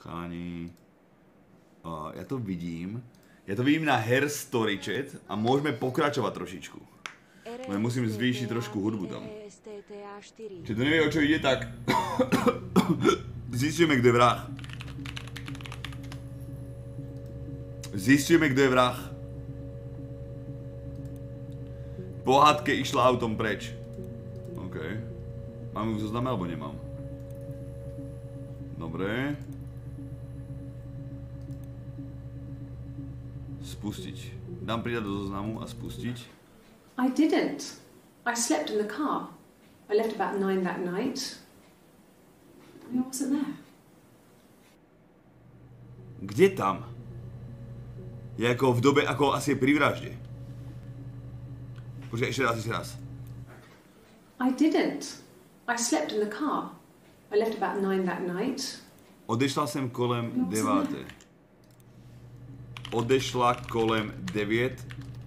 Chalani. Ja to vidím. Ja to vidím na Hair Story chat a môžeme pokračovať trošičku. Musím zvýšiť trošku hudbu tam. Čiže to nevie, o čo ide, tak zistíme, kto je vrah. Zistíme, kto je vrah. Po hádke išla autom preč. OK. Mám ju v zozname, alebo nemám? Dobre. Spustiť. Dám pridať do zoznamu a spustiť. I didn't. I slept in the car. I left about 9 that night. I wasn't there. Kde tam? Je ako v dobe, ako asi pri vražde. Počkaj, ešte raz. I didn't. I slept in the car. I left about 9 that night. Odešla sem kolem 9. Odešla kolem 9,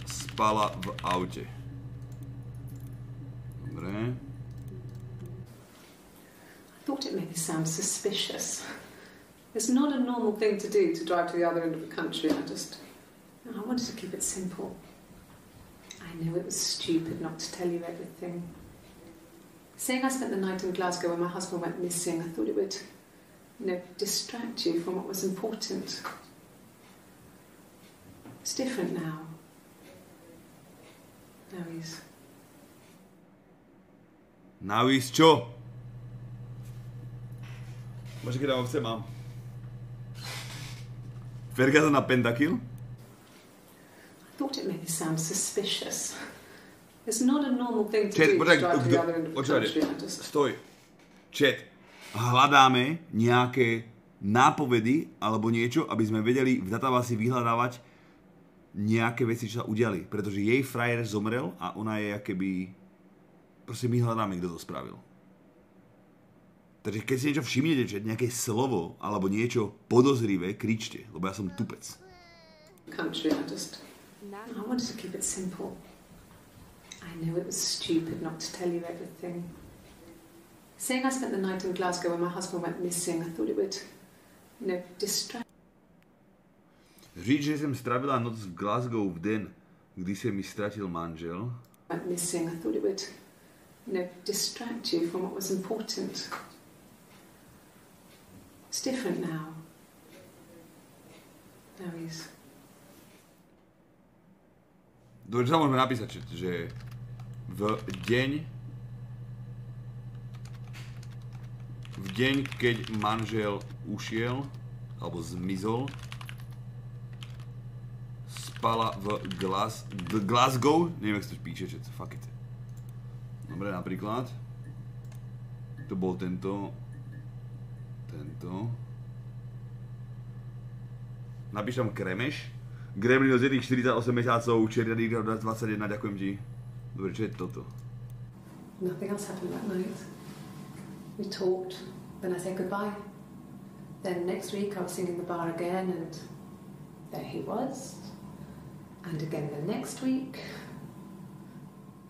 spala v aute. Dobre. I thought it made me sound suspicious. It's not a normal thing to do to drive to the other end of the country. I wanted to keep it simple. I know it was stupid not to tell you everything. Saying I spent the night in Glasgow when my husband went missing, I thought it would, distract you from what was important. It's different now. Now he's čo? Môže, keď ovce mám. Ferguson na pentakill? I thought it made me sound suspicious. It's not a normal thing to do to drive to the other end of the country. Stoj. Chat. Hľadáme nejaké nápovedy alebo niečo, aby sme vedeli v databázi vyhľadávať nejaké veci, čo sa udiali. Pretože jej frajer zomrel a ona je akéby... Proste my hľadáme, kto to spravil. Takže keď si niečo všimnete, že nejaké slovo alebo niečo podozrivé, kričte, lebo ja som tupec. Country, I wanted to keep it simple. I know it was stupid not to tell you everything. Saying I spent the night in Glasgow when my husband went missing, I thought it would, distract. Říct, že jsem strávila noc v Glasgow v den, kdy se mi ztratil manžel. Went missing, I thought it would, distract you from what was important. It's different now. Now he's... Dobre, čo sa môžeme napísať, že v deň, keď manžel ušiel, alebo zmizol, spala v Glasgow, neviem, jak sa to píše, fuck it. Dobre, napríklad. To bol tento. Napíš tam Kremeš. Gremlin od 48 mesiacov, Černý 21, ďakujem ti. Dobre, čo je toto? Nothing else happened that night. We talked, then I said goodbye. Then next week I was singing in the bar again and there he was. And again the next week.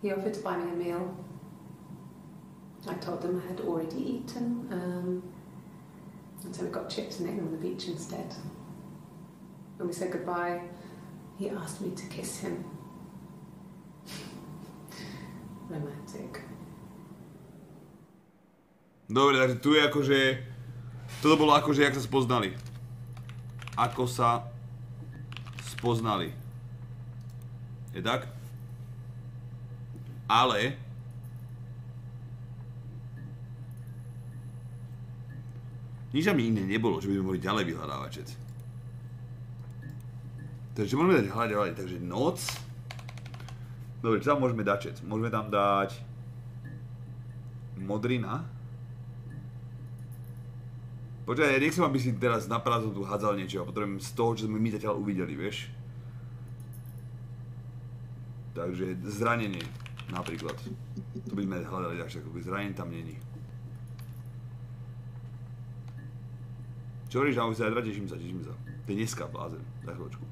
He offered to buy me a meal. I told him I had already eaten. And so we got chips and ate them on the beach instead. When we said goodbye, he asked me to kiss him. Romantic. Dobre, takže tu je akože... Toto bolo akože, jak sa spoznali. Ako sa spoznali. Je tak? Ale... Nič tam iné nebolo, že by sme mohli ďalej vyhľadávať, čet. Takže môžeme dať hľadať, takže noc. Dobre, čo tam môžeme dať, čet? Môžeme tam dať... Modrina. Počkaj, ja nechcem, aby si teraz na prázdno tu hádzal niečo a potrebujem z toho, čo sme my zatiaľ uvideli, vieš? Takže zranenie, napríklad. To by sme hľadali tak, ako zranenie tam není. Čo hovoríš, na sa, teším sa. To je dneska, blázen, za chvíľočku.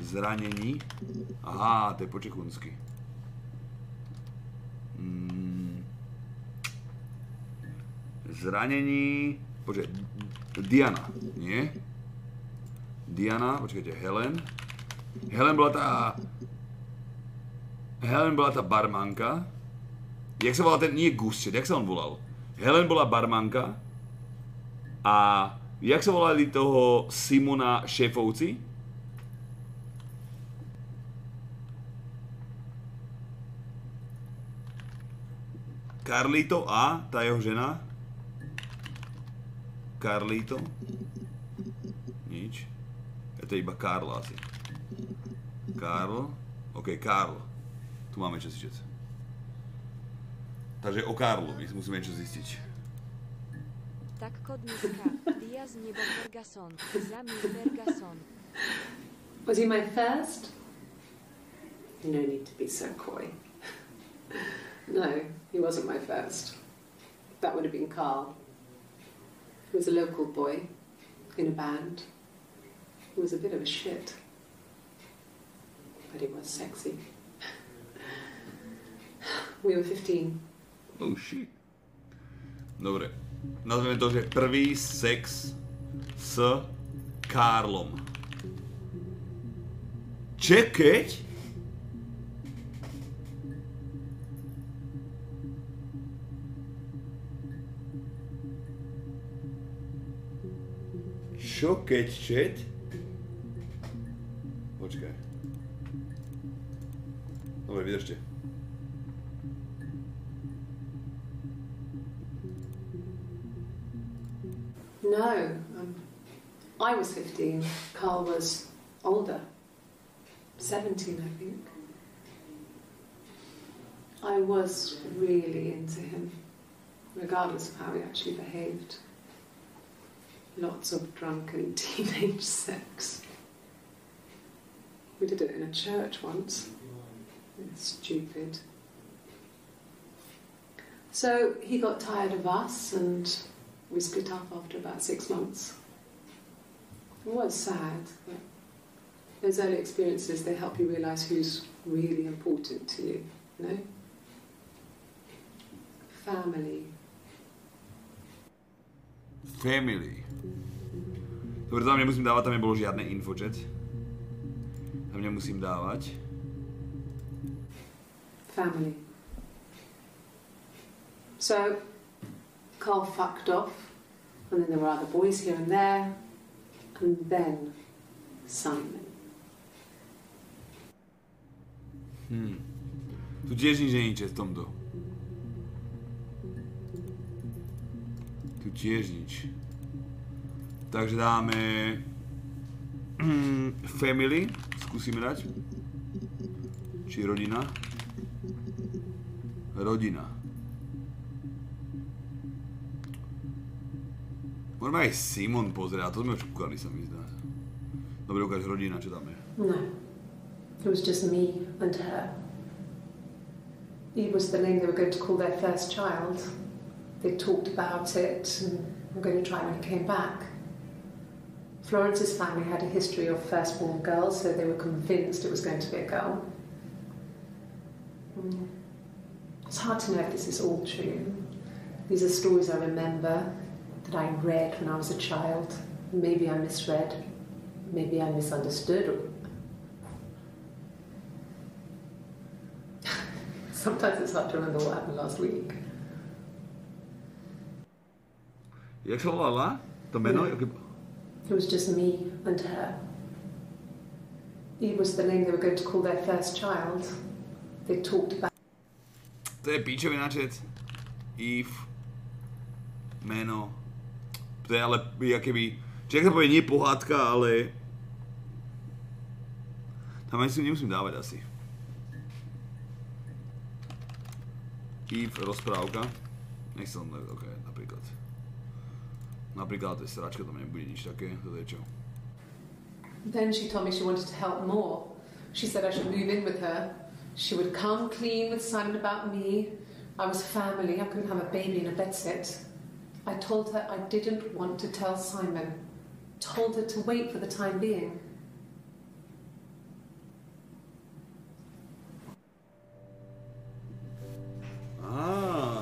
Zranení. Aha, to je po čekunsky. Zranení. Počkaj, Diana, nie? Diana, počkajte, Helen. Helen bola tá barmanka. Jak sa volá ten, nie Gusčet, jak sa on volal? Helen bola barmanka. A jak sa volali toho Simona šéfovci? Carlito a tá jeho žena? Carlito? Nič. Je to iba Karl asi. Karl? OK, Karl. Tu máme čo zistiť. Takže o Karlovi musíme niečo zistiť. Tak kodniska, Diaz nebo Ferguson, Zami Ferguson. Was he my first? No need to be so coy. No, he wasn't my first. That would have been Carl. He was a local boy in a band. He was a bit of a shit. But he was sexy. We were 15. Oh shit. Dobre. Nazveme to, že prvý sex s Karlom. Čekeť? Čo keď čet? Počkaj. Dobre, vydržte. No, I was 15. Carl was older. 17, I think. I was really into him, regardless of how he actually behaved. Lots of drunken teenage sex. We did it in a church once. It's stupid. So he got tired of us and we split up after about 6 months. It was sad, but those early experiences, they help you realise who's really important to you, you know? Family. Family. Dobre, tam nemusím dávať, tam nebolo žiadne infočet. Tam nemusím dávať. Family. So, Carl fucked off, and then there were other boys here and there, and then Simon. Tu tiež nič není v tomto. Tu tiež nič. Takže dáme... family, skúsime dať. Či rodina. Rodina. Môžeme aj Simon pozrieť, a to sme už kúkali, sa mi zdá. Dobre, ukáž rodina, čo tam je. No, it was just me and her. It was the name they were going to call their first child. They talked about it and were going to try when he came back. Florence's family had a history of firstborn girls, so they were convinced it was going to be a girl. It's hard to know if this is all true. These are stories I remember, that I read when I was a child. Maybe I misread, maybe I misunderstood. Sometimes it's hard to remember what happened last week. Jak sa volala? To meno? It was just me and her. It was the name they were going to call their first child. They talked about... To je píčový načet. Eve. Meno. To je ale keby... Čiže ak sa povie nie pohádka, ale... Tam ani si nemusím dávať asi. Eve, rozprávka. Nech sa len... OK, napríklad. Napríklad to je sračka, tam nebude nič také. To je čo? Then she told me she wanted to help more. She said I should move in with her. She would come clean with Simon about me. I was family. I couldn't have a baby in a bedsit. I told her I didn't want to tell Simon. Told her to wait for the time being.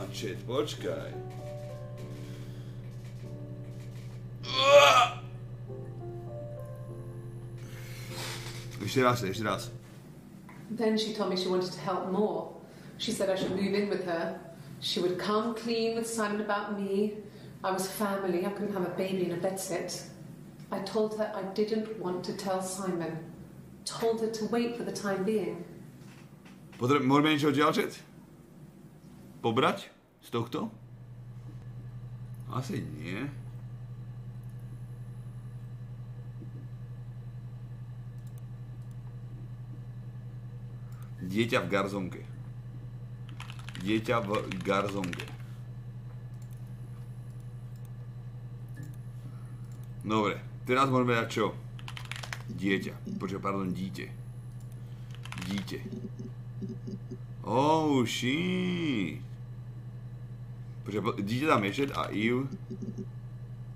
Chat, počkaj. Ešte raz. Then she told me she wanted to help more. She said I should move in with her. She would come clean with Simon about me. I was family. I couldn't have a baby in a bedsit. I told her I didn't want to tell Simon. Told her to wait for the time being. Môžeme niečo ďalšie? Pobrať? Z tohto? Asi nie. Dieťa v garzonke. Dobre, teraz môžeme dať čo? Dieťa. Dieťa. Oh, shit. Dieťa dám ešte a Eve.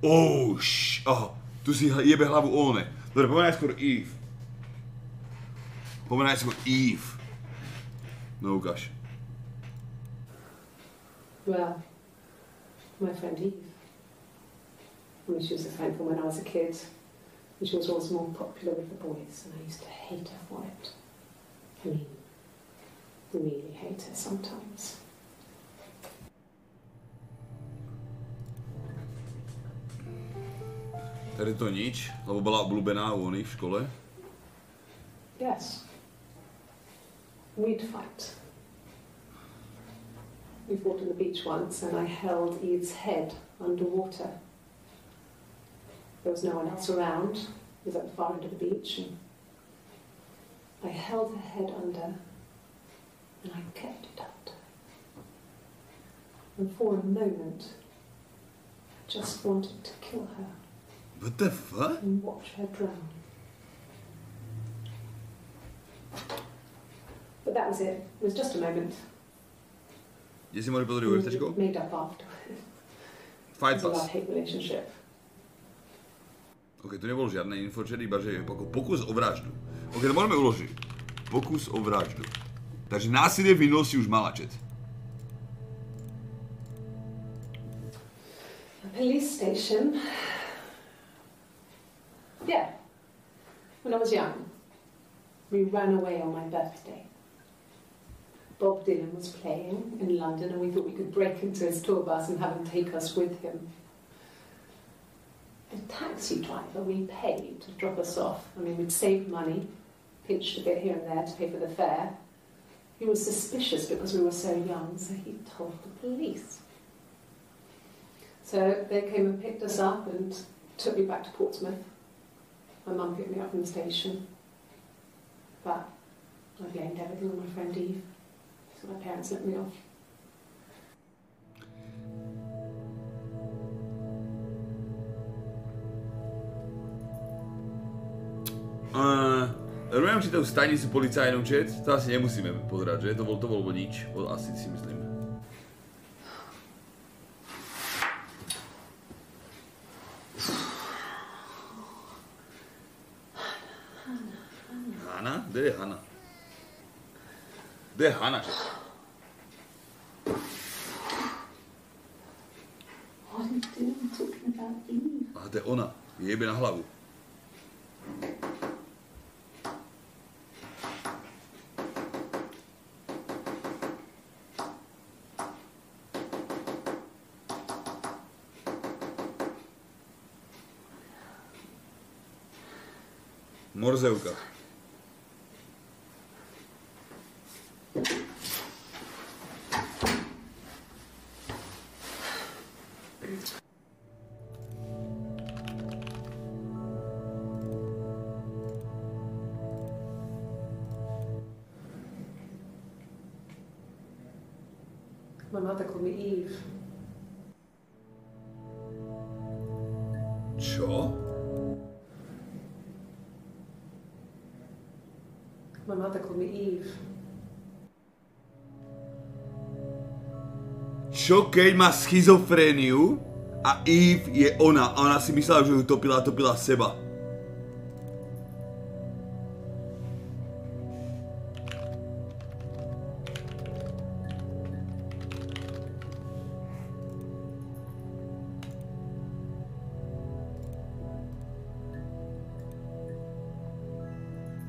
Oh, shit. Oh, tu si jebe hlavu One. Dobre, pomenaj skôr Eve. No, ukáž. Well, my friend Eve. I mean, she was a friend from when I was a kid. And she was always more popular with the boys, and I used to hate her for it. I mean, really hate her sometimes. Tady to nič, lebo bola obľúbená u oných v škole. Yes. We'd fight. We fought on the beach once, and I held Eve's head underwater. There was no one else around. It was at the far end of the beach, and I held her head under, and I kept it under. And for a moment, I just wanted to kill her. What the fuck? And watch her drown. But that was it. It was just a moment. Kde si môže pozrieť UFCčko? Made up afterwards. Fight It was a Pass. love-hate relationship. Ok, tu nebol žiadne info, iba že pokus o vraždu. Ok, to môžeme uložiť. Pokus o vraždu. Takže násilie v minulosti už mala, chat. A police station. Yeah. When I was young, we ran away on my birthday. Bob Dylan was playing in London, and we thought we could break into his tour bus and have him take us with him. The taxi driver we paid to drop us off. I mean, we'd saved money, pinched a bit here and there to pay for the fare. He was suspicious because we were so young, so he told the police. So they came and picked us up and took me back to Portsmouth. My mum picked me up from the station. But I blamed everything on my friend Eve. So my parents let me off. Rozumiem, či to stanicu policajnú, chat, to asi nemusíme pozerať, že? To bolo nič, asi si myslím. Hana? Kde je Hana? Kde je Hana, chat? What are you doing talking about Eve? Aha, to je ona, jebe na hlavu. Morzevka. My mother called me Eve. Čo? My mother called me Eve. Čo keď má schizofréniu a Eve je ona a ona si myslela, že ju topila seba.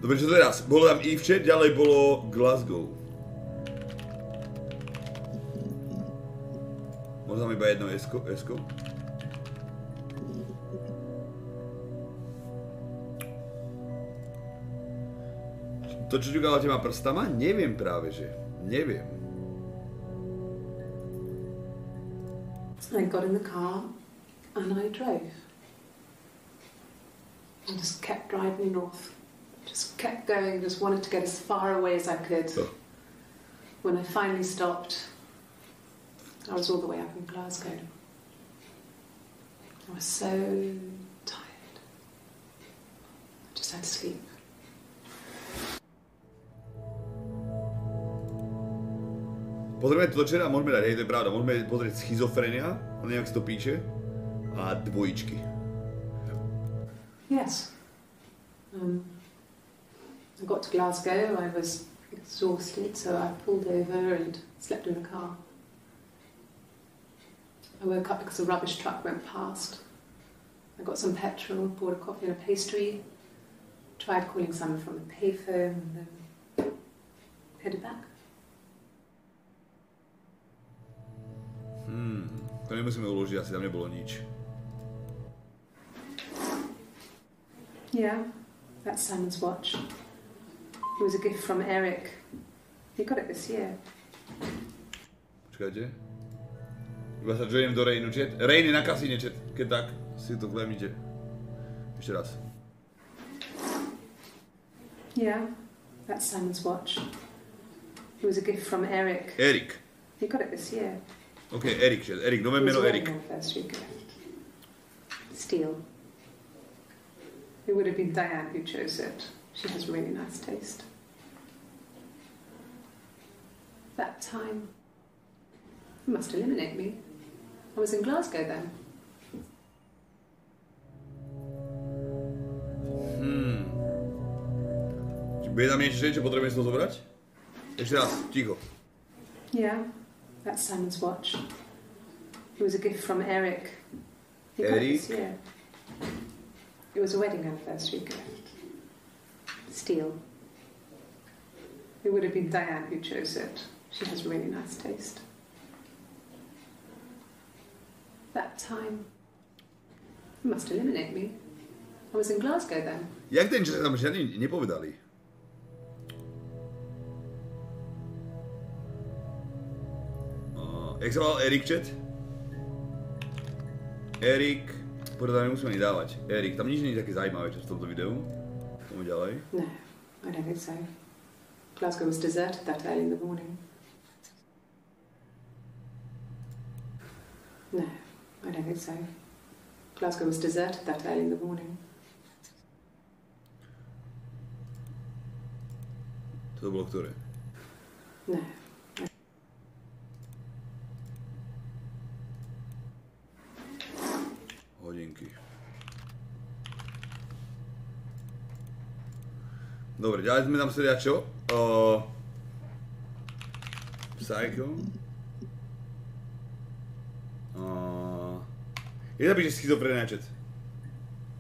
Dobre, čo teraz? Bolo tam Užijte, ďalej bolo Glasgow. Možno tam iba jedno S-ko. To, čo ťukala těma prstama? Neviem práve, že. Neviem. I got in the car and I drove. I just kept driving north. Just kept going, just wanted to get as far away as I could. Oh. When I finally stopped, I was all the way up in Glasgow. I was so tired. I just had to sleep. Pozrieme to včera, môžeme dať, hej, to je pravda, môžeme pozrieť schizofrenia, neviem, jak si to píše, a dvojičky. Yes. I got to Glasgow, I was exhausted, so I pulled over and slept in the car. I woke up because a rubbish truck went past. I got some petrol, bought a coffee and a pastry, tried calling someone from the payphone, and then headed back. To nemusíme uložiť, asi tam nebolo nič. Yeah, that's Simon's watch. It was a gift from Eric. He got it this year. Počkajte. Iba sa joinem do Rainu, chat. Rain je na kasíne, chat. Keď tak, si to vlemnite. Ešte raz. Yeah, that's Simon's watch. It was a gift from Eric. Erik. He got it this year. OK, Erik, chat. Erik, nové meno Erik. Steel. It would have been Diane who chose it. She has really nice taste. That time, you must eliminate me. I was in Glasgow then. Bude tam niečo, čo potrebujem si to zobrať? Ešte raz, ticho. Yeah, that's Simon's watch. It was a gift from Eric. He got it Eric? this year. It was a wedding anniversary gift. Steel. It would have been Diane who chose it. She has really nice taste. That time, you must eliminate me. I was in Glasgow then. Jak ten, čo sa tam žiadne nepovedali? Jak sa volal Erik, chat? Erik... Poďme tam nemusíme ani dávať. Erik, tam nič nie je také zaujímavé, čo v tomto videu. Poďme ďalej. No, I don't think so. Glasgow was deserted that early in the morning. No, I don't think so. Glasgow was deserted that early in the morning. To bolo ktoré? No. Hodinky. Dobre, ďalej sme tam sledia čo? Psycho. Je napíše schizofrenia, chat.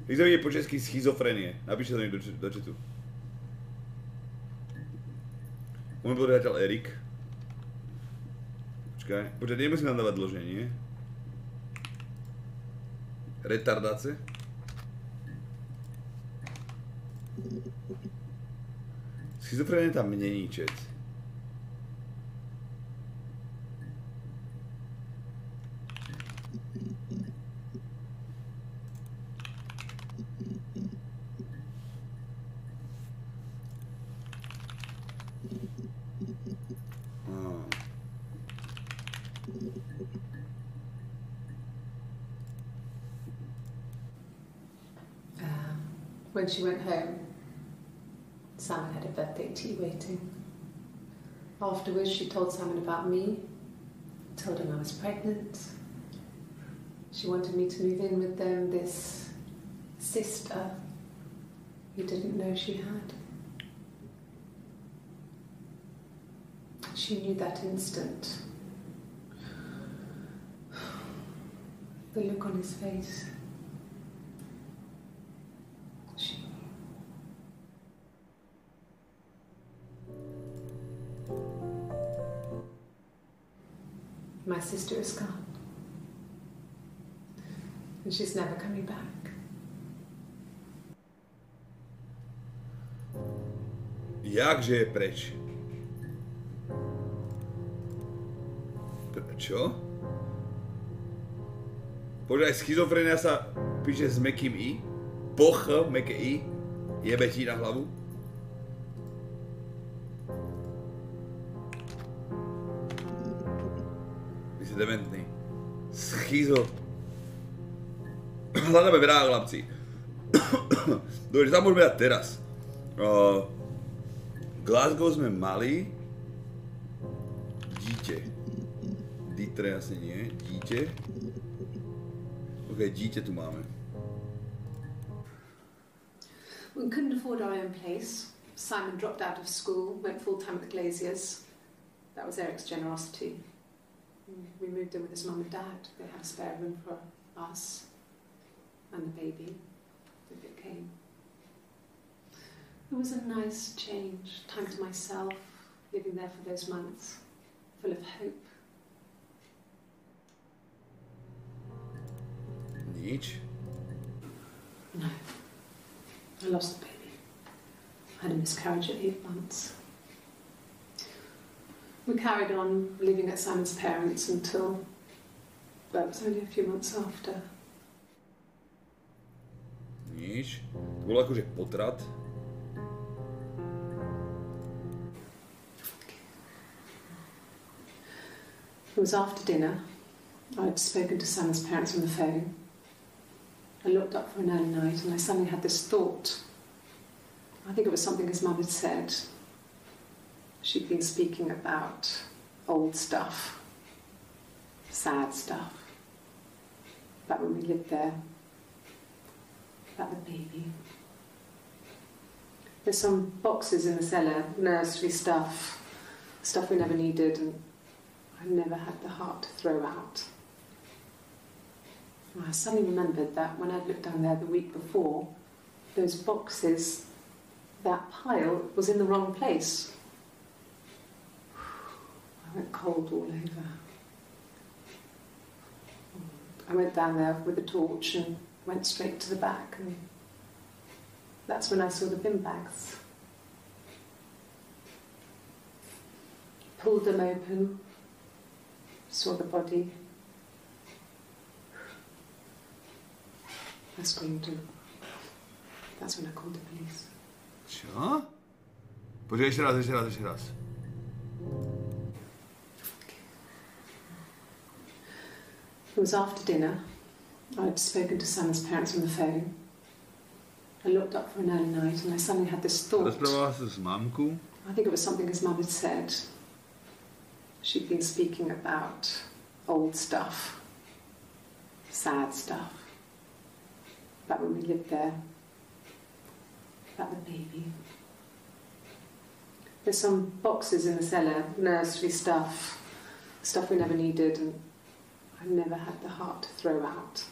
Jak sa vidie po česky schizofrenie? Napíšte to niekto do chatu. Môj podriadateľ Erik. Počkaj, nemusím nám dávať dlžne, nie? Retardace. Schizofrenie tam není, chat. When she went home, Simon had a birthday tea waiting. Afterwards, she told Simon about me, told him I was pregnant. She wanted me to move in with them, this sister he didn't know she had. She knew that instant. The look on his face. My sister is gone. And she's never coming back. Jakže je preč? Čo? Počkaj, schizofrenia sa píše s mäkkým i? Poch, mäkké i? Jebe ti na hlavu? Vy ste dementní. Schizo. Hľadáme vrah, chlapci. Dobre, tam môžeme dať teraz. Glasgow sme mali. Dítě. Dietre asi nie. Dítě. Ok, dítě tu máme. We couldn't afford our own place. Simon dropped out of school, went full-time at the Glaziers. That was Eric's generosity. We moved in with his mum and dad. They had a spare room for us and the baby, if it came. It was a nice change, time to myself, living there for those months, full of hope. Nič? No. I lost the baby. I had a miscarriage at 8 months. We carried on living at Simon's parents until, well, it was only a few months after. Nič. To bolo akože potrat. It was after dinner. I'd spoken to Simon's parents on the phone. I looked up for an early night and I suddenly had this thought. I think it was something his mum had said. She'd been speaking about old stuff, sad stuff, about when we lived there, about the baby. There's some boxes in the cellar, nursery stuff, stuff we never needed and I never had the heart to throw out. I suddenly remembered that when I'd looked down there the week before, those boxes, that pile was in the wrong place. I went cold all over. I went down there with a torch and went straight to the back, and that's when I saw the bin bags. Pulled them open, saw the body. I screamed and that's when I called the police. Čo? Počkaj, ešte raz. It was after dinner. I'd spoken to Simon's parents on the phone. I looked up for an early night and I suddenly had this thought. Rozprávala sa s mamkou? I think it was something his mum had said. She'd been speaking about old stuff, sad stuff, about when we lived there, about the baby. There's some boxes in the cellar, nursery stuff, stuff we never needed and I never had the heart to throw out.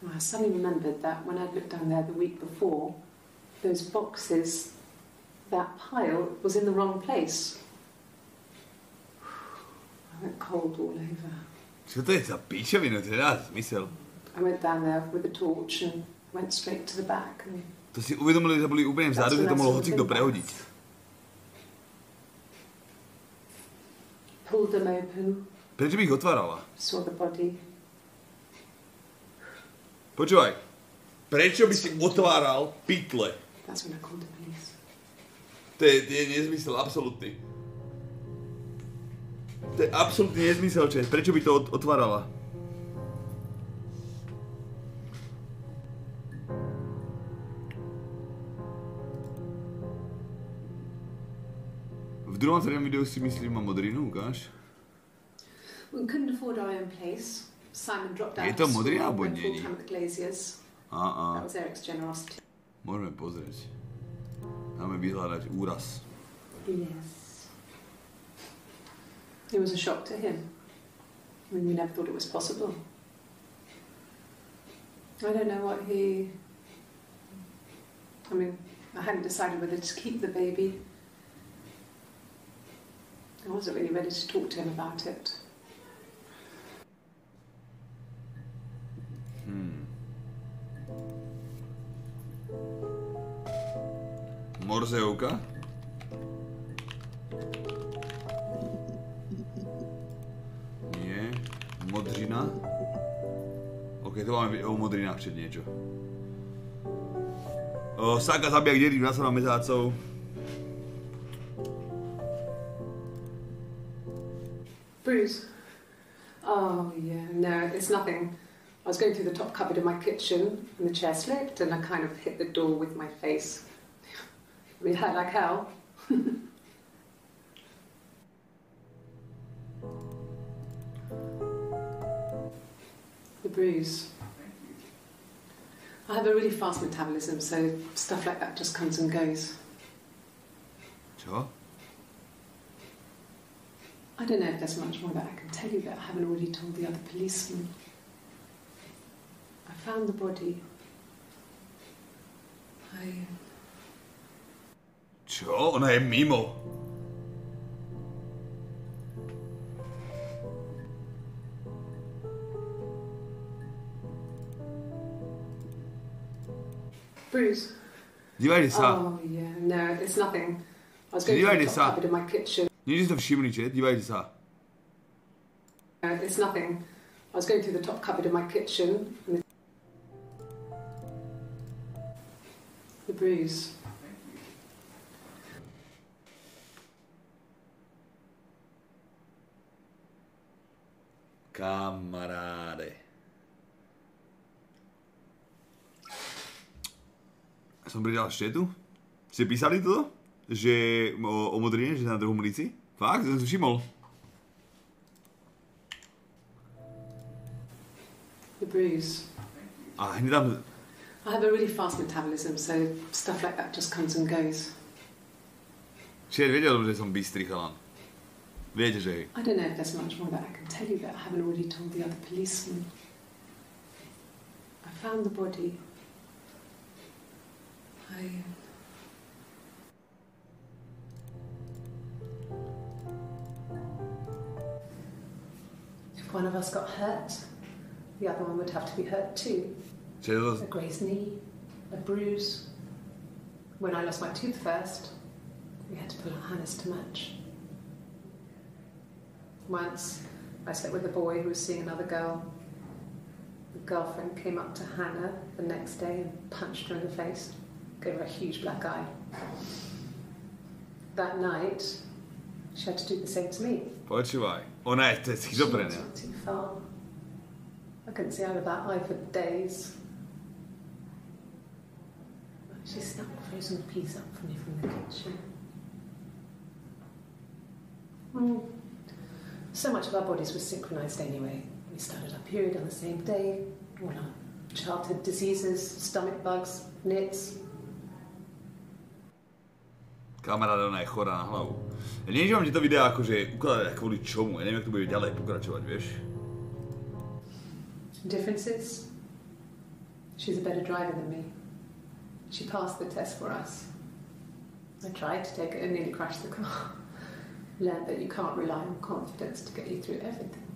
I suddenly remembered that when I'd looked down there the week before, those boxes, that pile was in the wrong place. I went cold all over. Čo to je za pičovinu? To nedá zmysel. I went down there with a torch and went straight to the back. And To si uvedomili, že boli úplne vzadu, že to mohol hocikto prehodiť. Pulled them open. Prečo by ich otvárala? Saw the body. Počúvaj, prečo by si otváral pytle? That's when I called the police. To je nezmysel, absolútny. To je absolútny nezmysel, čes. Prečo by to otvárala? V druhom seriálnom videu si myslím, mám modrinu, ukáž? We couldn't afford our own place. Simon dropped out Je to of school, modrý alebo went není? full-time at the Glaziers. That was Eric's generosity. Môžeme pozrieť. Dáme vyhľadať úraz. Yes. It was a shock to him. I mean, we never thought it was possible. I don't know what he... I mean, I hadn't decided whether to keep the baby. I wasn't really ready to talk to him about it. Morzeovka? Nie. Modřina? OK, to máme o modrinách před niečo. Saga zabíjak dělí 12 mesácov. Bruce? Oh, yeah, no, it's nothing. I was going through the top cupboard in my kitchen and the chair slipped and I kind of hit the door with my face. I mean, it hurt like hell. The bruise. I have a really fast metabolism, so stuff like that just comes and goes. Čo? I don't know if there's much more that I can tell you that I haven't already told the other policemen. I found the body. Čo? Ona je mimo. Bruce? Dívajte sa. Oh, yeah, no, it's nothing. I was going through the top cupboard in my kitchen. Nie ste to všimli, že? Dívajte sa. It's nothing. I was going through the top cupboard in my kitchen. And the bruise. Kamaráde. Som pridal štetu? Ste písali toto? Že o modrine, že na druhom líci? Fakt? Som si všimol. The bruise. A hneď tam... I have a really fast metabolism, so stuff like that just comes and goes. Čiže vedel, že som bystrý chalan. Viete, že... I don't know if there's much more that I can tell you that I haven't already told the other policemen. I found the body. If one of us got hurt, the other one would have to be hurt too. A grazed knee, a bruise. When I lost my tooth first, we had to pull out Hannah's to match. Once, I slept with a boy who was seeing another girl. The girlfriend came up to Hannah the next day and punched her in the face, gave her a huge black eye. That night, she had to do the same to me. Počúvaj, ona je schizofrenia. She went too far. I couldn't see out of that eye for days. She snapped a frozen piece up for me from the kitchen. So much of our bodies was synchronized anyway. We started our period on the same day. All our childhood diseases, stomach bugs, nits. Kamaráda, ona je chorá na hlavu. Ja neviem, že mám tieto videá akože ukladať kvôli čomu. Ja neviem, jak to bude ďalej pokračovať, vieš. Differences? She's a better driver than me. She passed the test for us. I tried to take it and nearly crashed the car. Learned that you can't rely on confidence to get you through everything.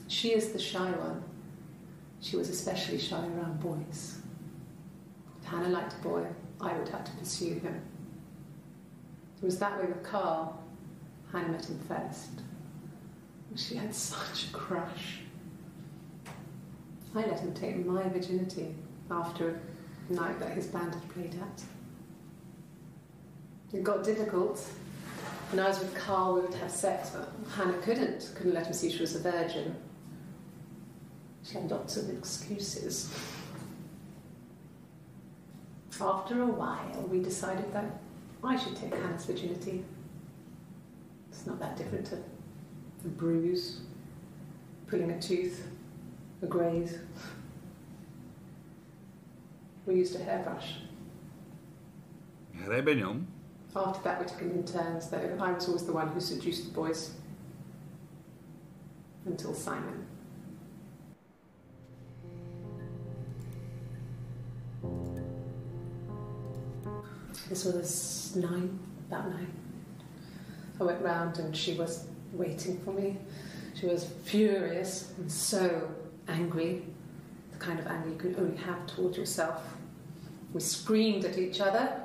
She is the shy one. She was especially shy around boys. If Hannah liked a boy, I would have to pursue him. It was that way with Carl. Hannah met him first. She had such a crush. I let him take my virginity after a night that his band had played at. It got difficult. When I was with Carl, we would have sex, but Hannah couldn't let him see she was a virgin. She had lots of excuses. After a while, we decided that I should take Hannah's virginity. It's not that different to a bruise, pulling a tooth, a graze. We used a hairbrush. Hrebeňom? After that, we took it in turns, though. I was always the one who seduced the boys. Until Simon. This was 9 that night. I went round and she was waiting for me. She was furious and so angry, the kind of anger you can only have towards yourself. We screamed at each other,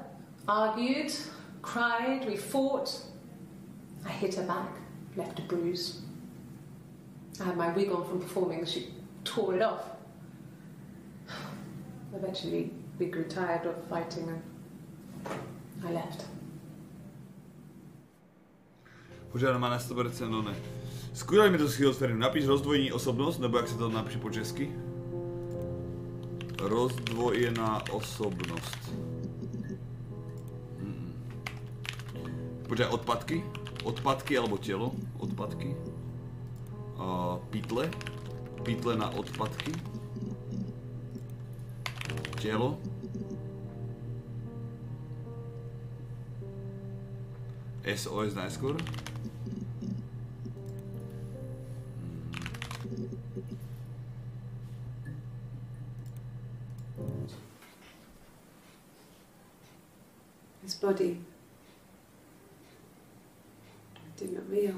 argued, cried, we fought. I hit her back, left a bruise. I had my wig on from performing and she tore it off. Eventually we grew tired of fighting and I left. Požiadam má na 100%, no ne. Skúšali mi to schizofréniu. Napíš rozdvojení osobnosť, nebo jak sa to napíše po česky? Rozdvojená osobnosť. Počkaj, odpadky? Odpadky alebo telo? Odpadky. Pytle. Pytle na odpadky. Telo. SOS najskôr. His body did not real.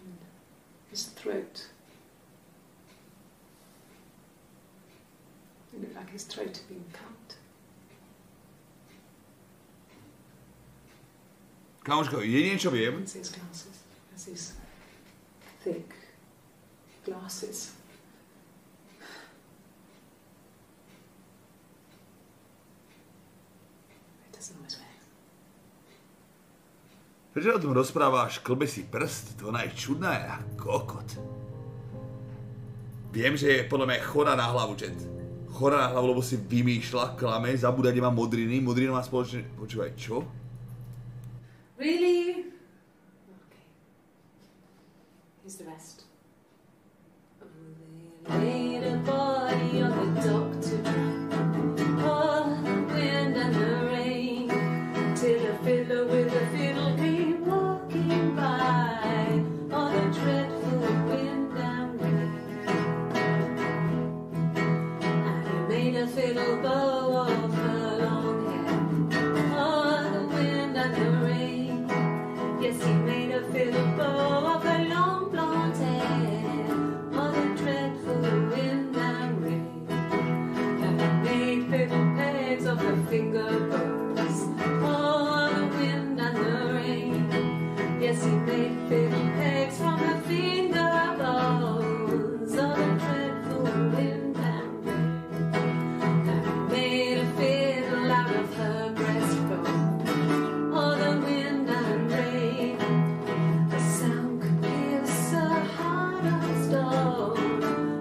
And his throat. It looked like his throat had been cut. Kamoško, jediné čo viem. His glasses, has these thick glasses. It doesn't always wear. Prečo o tom rozpráváš? Klbe si prst, to ona je čudná, ja kokot. Viem, že je podľa mňa chorá na hlavu, Jet. Chorá na hlavu, lebo si vymýšľa, klame, zabúda, kde má modriny. Modrina má spoločne... Počúvaj, čo? Really? Okay. Here's the rest. Laid a body on the doctor, oh, the wind and the rain, till a fiddler with a fiddle came walking by on a dreadful wind and rain. And he made a fiddle bow of her long hair, oh, the wind and the rain. Yes, he made a fiddle bow of her long blonde hair, oh, the dreadful wind and rain. And he made fiddle pegs of her finger bows, oh, the wind and the rain. Yes, he made fiddle pegs from her finger bows, oh, the dreadful wind and rain. And he made a fiddle out of her breastbone, oh, the wind and rain. The sound could pierce a heart of stone,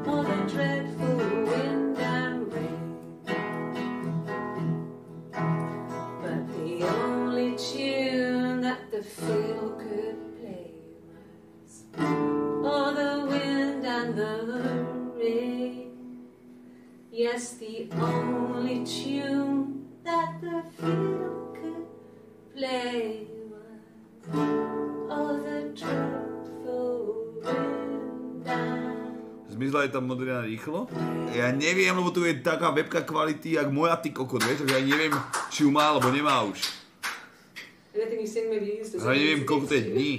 oh, the dreadful wind and rain. But the only tune that the fiddle could play was, oh, the wind and the rain. Yes, the only tune that the fiddle could play was, oh, the dreadful wind and Zmizla je tam modrina rýchlo? Ja neviem, lebo tu je taká webka kvality, jak moja, ty kokot, vieš? Takže ja neviem, či ju má, alebo nemá už. anything you sing maybe used to Ale neviem, koľko to je dní.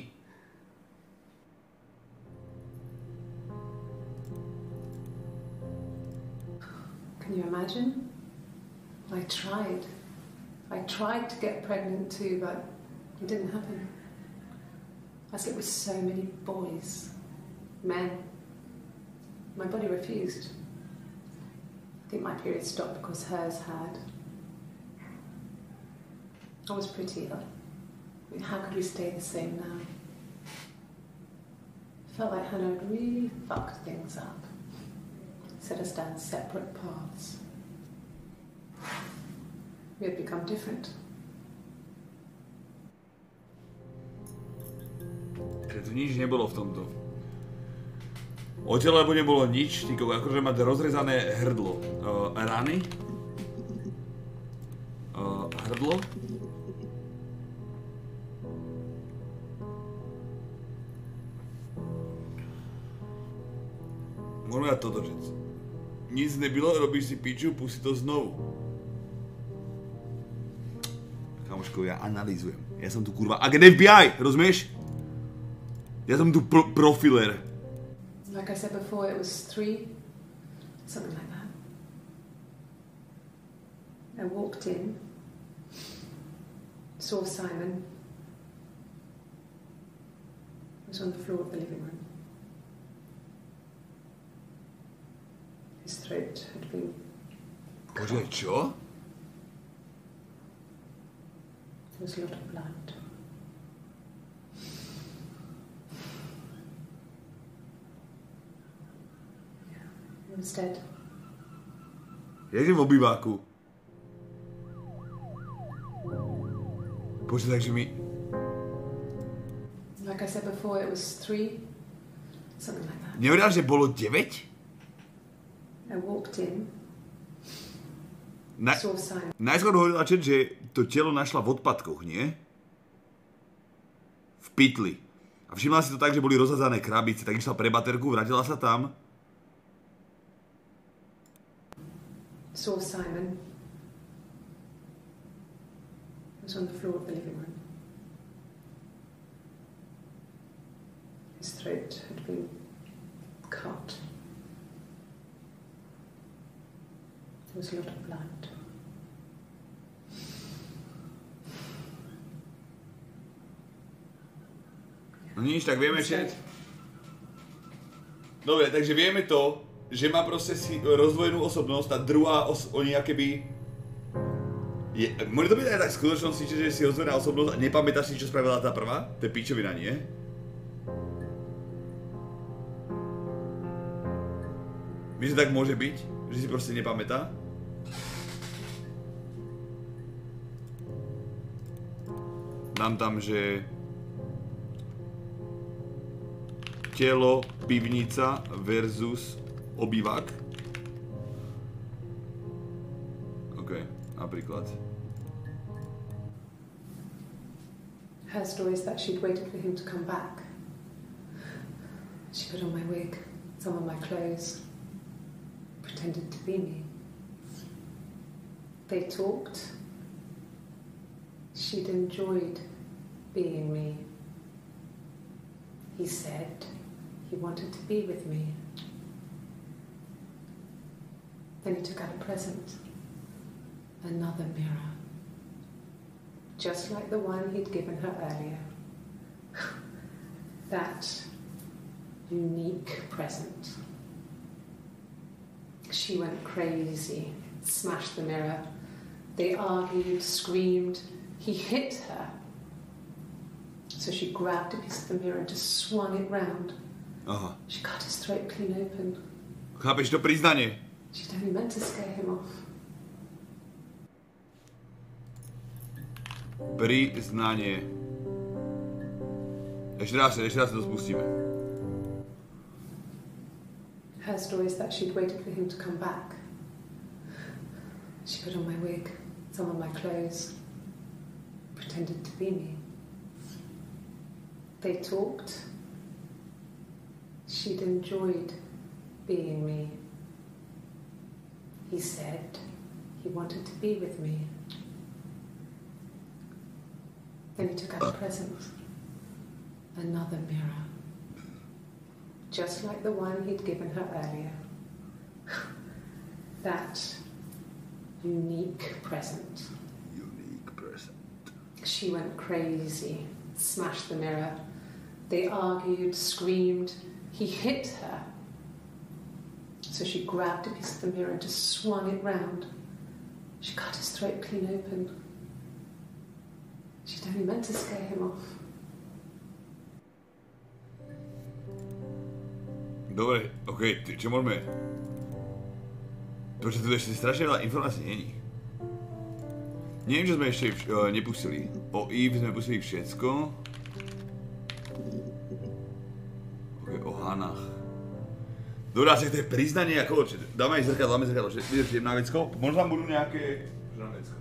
Can you imagine? I tried. I tried to get pregnant too, but it didn't happen. I slept with so many boys, men. My body refused. I think my period stopped because hers had. I was pretty ill. I mean, how could we stay the same now? I felt like Hannah had really fucked things up. Set us down separate paths. We had become different. Že tu nič nebolo v tomto. O tele, lebo nebolo nič, ty kokot, akože máte rozrezané hrdlo. Rany. Hrdlo. Môžeme dať toto, že nic nebylo, robíš si piču, pusti to znovu. kamoško, ja analyzujem. Ja som tu kurva agent FBI, rozumieš? Ja som tu profiler. Like I said before, it was 3, something like that. I walked in, saw Simon. He was on the floor of the living room. His throat had been Počkaj, čo? There was a lot of blood. Yeah, he was dead. Jak je v obýváku? Počkaj, takže mi... Like I said before, it was 3, something like that. Nevedal, že bolo 9? I walked in, saw Simon. Najskôr hovorila čet, že to telo našla v odpadkoch, nie? V pytli. A všimla si to tak, že boli rozhádzané krabice, tak išla pre baterku, vrátila sa tam. Saw Simon. He was on the floor of the living room. His throat had been cut. There was a lot of blood. No nič, tak vieme, že... Dobre, takže vieme to, že má proste si rozdvojenú osobnosť, tá druhá oni akéby... Môže to byť aj tak v skutočnosti, že si rozdvojená osobnosť a nepamätáš si, čo spravila tá prvá? To je pičovina, nie? Víš, že tak môže byť? Že si proste nepamätá? Dám tam, že... Telo, pivnica versus obývak. OK, napríklad. Her story is that she'd waited for him to come back. She put on my wig, some of my clothes, pretended to be me. They talked. She'd enjoyed being me. He said he wanted to be with me. Then he took out a present. Another mirror. Just like the one he'd given her earlier. That unique present. She went crazy, smashed the mirror. They argued, screamed. He hit her. So she grabbed a piece of the mirror and just swung it round. Aha. She cut his throat clean open. Chápeš to priznanie? She'd only meant to scare him off. Priznanie. Ešte raz to spustíme. Her story is that she'd waited for him to come back. She put on my wig, some of my clothes, pretended to be me. They talked. She'd enjoyed being me. He said he wanted to be with me. Then he took out a present. Another mirror. Just like the one he'd given her earlier. That unique present. Unique present. She went crazy, smashed the mirror. They argued, screamed. He hit her. So she grabbed a piece of the mirror and just swung it round. She cut his throat clean open. She'd only meant to scare him off. Dobre, okej, čo môžeme... Protože tu ešte strašne veľa informácií není. Neviem, čo sme ešte nepustili. O Eve sme pustili všetko. Okej, o Hanách. Dobrá, to je priznanie ako... Dáme aj zrkadlo, Vydržte na vecko. Možno tam budú nejaké... Na vecko.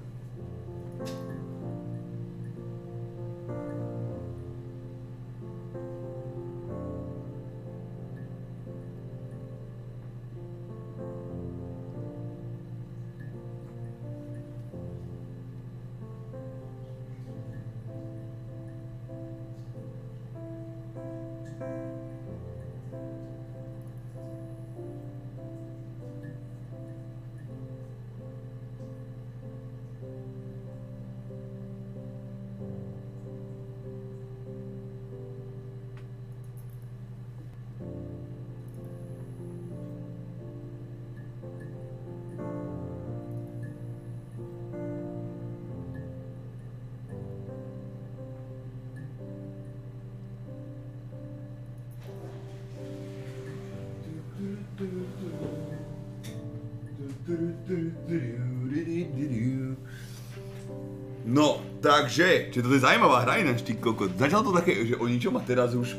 No, takže, čiže to je zajímavá hra ináč, ty kokot. Začalo to také, že o ničom a teraz už...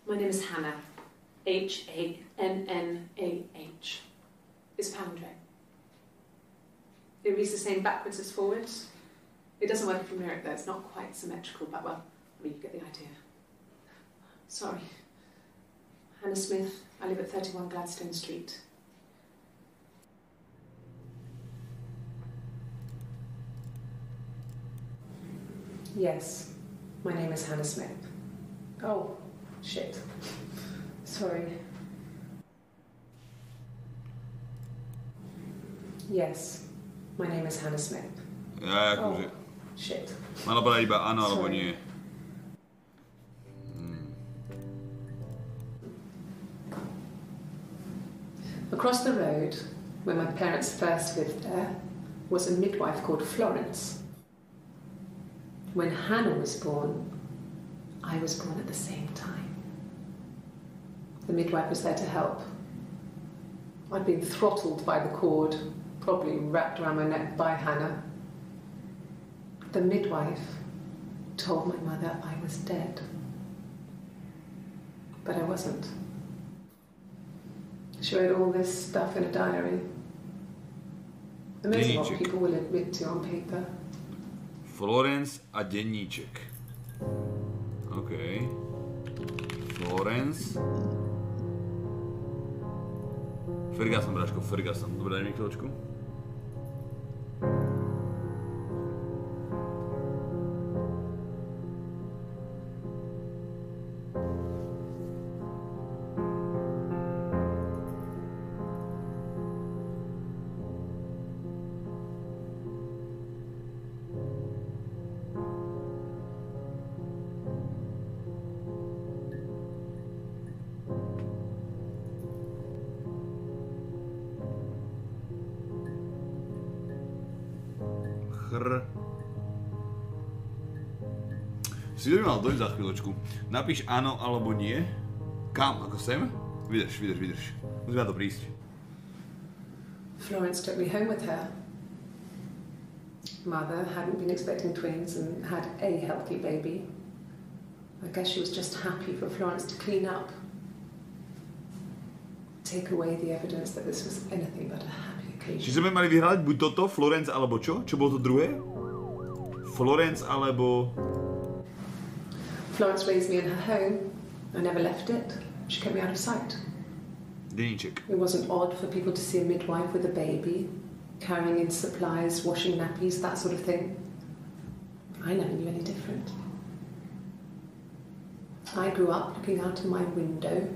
My name is Hannah. H-A-N-N-A-H. It's Pandre. It reads the same backwards as forwards. It doesn't work from lyric though, it's not quite symmetrical, but well, I mean, you get the idea. Sorry. Hannah Smith, I live at 31 Gladstone Street. Yes, my name is Hannah Smith. Oh, shit. Sorry. Yes, my name is Hannah Smith. Ja, akože... Oh, shit. Mala povedať iba áno, alebo nie. Across the road, where my parents first lived there, was a midwife called Florence. When Hannah was born, I was born at the same time. The midwife was there to help. I'd been throttled by the cord, probably wrapped around my neck by Hannah. The midwife told my mother I was dead. But I wasn't. She wrote all this stuff in a diary. Amazing what people will admit to on paper. Florence a denníček. OK. Florence. Ferguson, bráško, Ferguson. Dobre, daj mi chvíľočku. Si to by mal dojsť za chvíľočku. Napíš áno alebo nie. Kam? Ako sem? Vydrž. Musí na to prísť. Florence took me home with her. Mother hadn't been expecting twins and had a healthy baby. I guess she was just happy for Florence to clean up. Take away the evidence that this was anything but a happy occasion. Či sme mali vyhrať buď toto, Florence alebo čo? Čo bolo to druhé? Florence alebo... Florence raised me in her home. I never left it. She kept me out of sight. Denníček. It wasn't odd for people to see a midwife with a baby, carrying in supplies, washing nappies, that sort of thing. I never knew any different. I grew up looking out of my window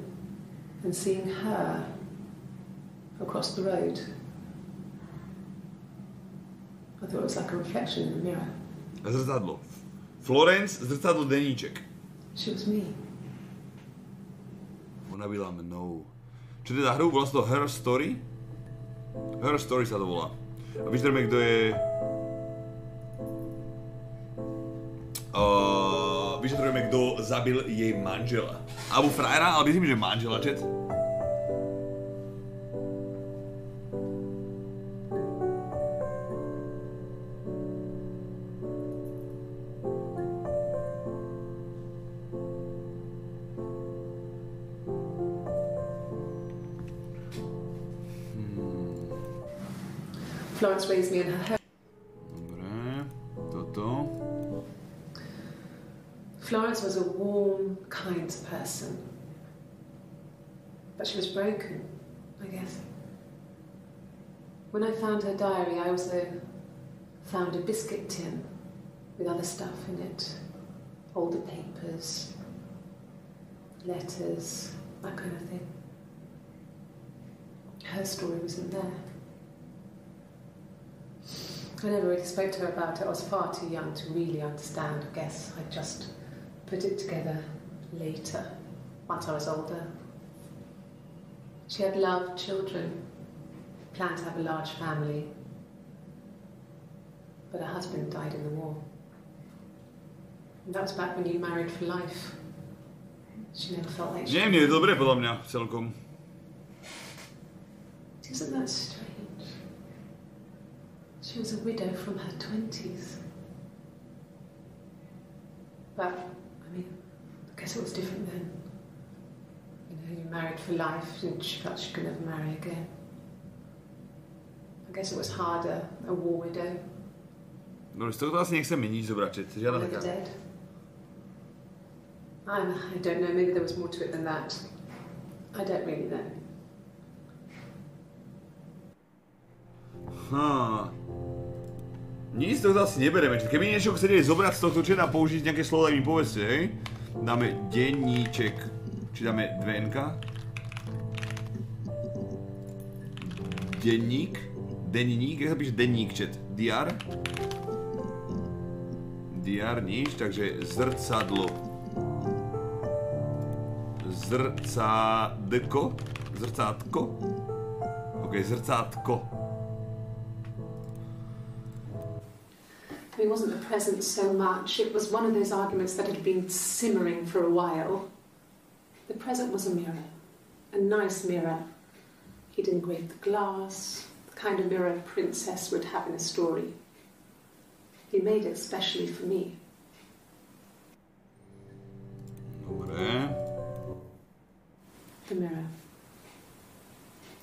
and seeing her across the road. I thought it was like a reflection in the mirror. A zrcadlo. Florence, zrcadlo, denníček. She was me. Ona byla mnou. Čo teda hru, volá sa to Her Story? Her Story sa to volá. A vyštreme, kto je... Vyšetrujeme, kto zabil jej manžela. Alebo frajera, ale myslím, že manžela, čet. Florence raised me in her home. Dobre, toto. Florence was a warm, kind person. But she was broken, I guess. When I found her diary, I also found a biscuit tin with other stuff in it. Older papers, letters, that kind of thing. Her story wasn't there. I never really spoke to her about it. I was far too young to really understand. I guess I just put it together later, once I was older. She had loved children, planned to have a large family, but her husband died in the war. And that was back when you married for life. She never felt like Nie, mne je dobre podľa mňa celkom. Isn't that strange? She was a widow from her 20s. But, I mean, I guess it was different then. You know, you married for life and she felt she could never marry again. I guess it was harder, a war widow. No, z tohto asi nechceme nič zobrať, žiadna Never taká. dead. I don't know, maybe there was more to it than that. I don't really know. Nic z tohto asi nebereme. Keby niečo chceli zobrať z tohto četa a použiť nejaké slovo, tak mi povedzte, hej? Dáme denníček. Či dáme 2N-ka? Denník. Denník, jak sa píše denník, chat? DR? DR, nič, takže zrcadlo. Zrcádko? Zrcátko? Ok, zrcátko. It wasn't the present so much, it was one of those arguments that had been simmering for a while. The present was a mirror, a nice mirror. He'd engraved the glass, the kind of mirror a princess would have in a story. He made it specially for me. Dobre. The mirror.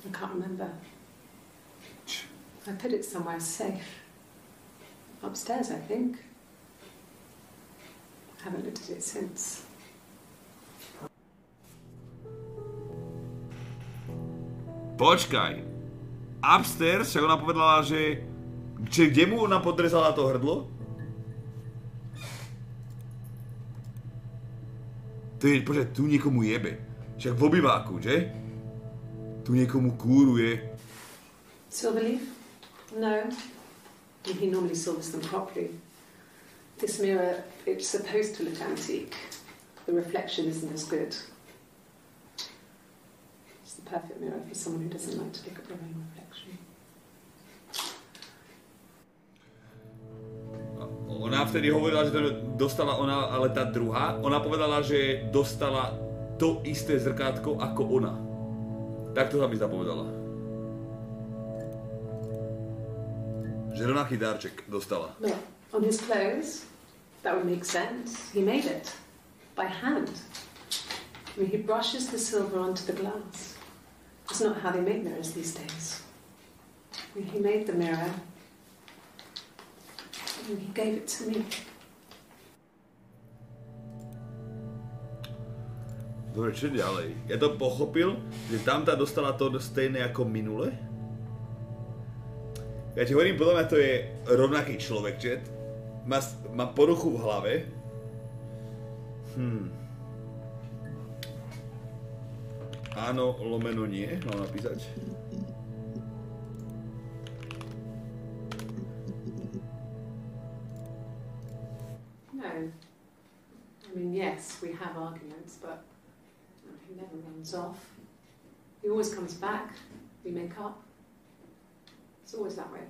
I can't remember. I put it somewhere safe. Upstairs, I think. I haven't looked at it since. Počkaj. Upstairs, však ona povedala, že... Kde mu ona podrezala to hrdlo? Počkaj, tu niekomu jebe. Však v obýváku, že? Tu niekomu kúruje. Silverleaf? No. He normally silvers them properly. This mirror, it's supposed to look antique. The reflection isn't as good. It's the perfect mirror for someone who doesn't like to look at their own reflection. Ona vtedy hovorila, že to dostala ona, ale tá druhá, ona povedala, že dostala to isté zrkátko ako ona. Tak to sa mi zapovedala. Že rovnaký darček dostala. Well, on his clothes, that would make sense. He made it. By hand. I mean, he brushes the silver onto the glass. It's not how they make mirrors these days. I mean, he made the mirror. And he gave it to me. Dobre, čo ďalej? Ja to pochopil, že tamta dostala to stejné ako minule. Ja ti hovorím, podľa mňa to je rovnaký človek, chat. Má poruchu v hlave. Áno, lomeno nie, mám napísať. No. I mean, yes, we have arguments, but he never runs off. He always comes back. We make up. It's always that way.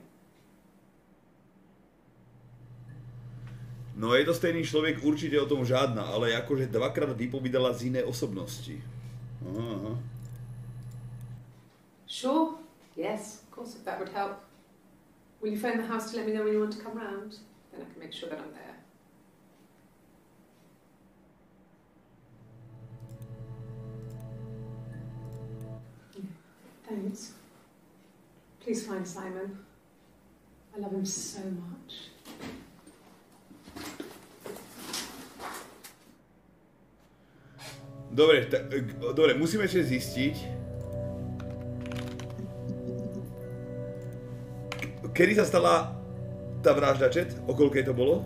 No je to stejný človek, určite o tom žiadna, ale akože dvakrát vypovídala z inej osobnosti. Aha. Sure. Yes, of course, if that would help. Will you phone the house to let me know when you want to come round? Then I can make sure that I'm there. Thanks. Please find Simon. I love him so much. Dobre, musíme ešte zistiť. Kedy sa stala tá vražda, chat? O koľkej to bolo?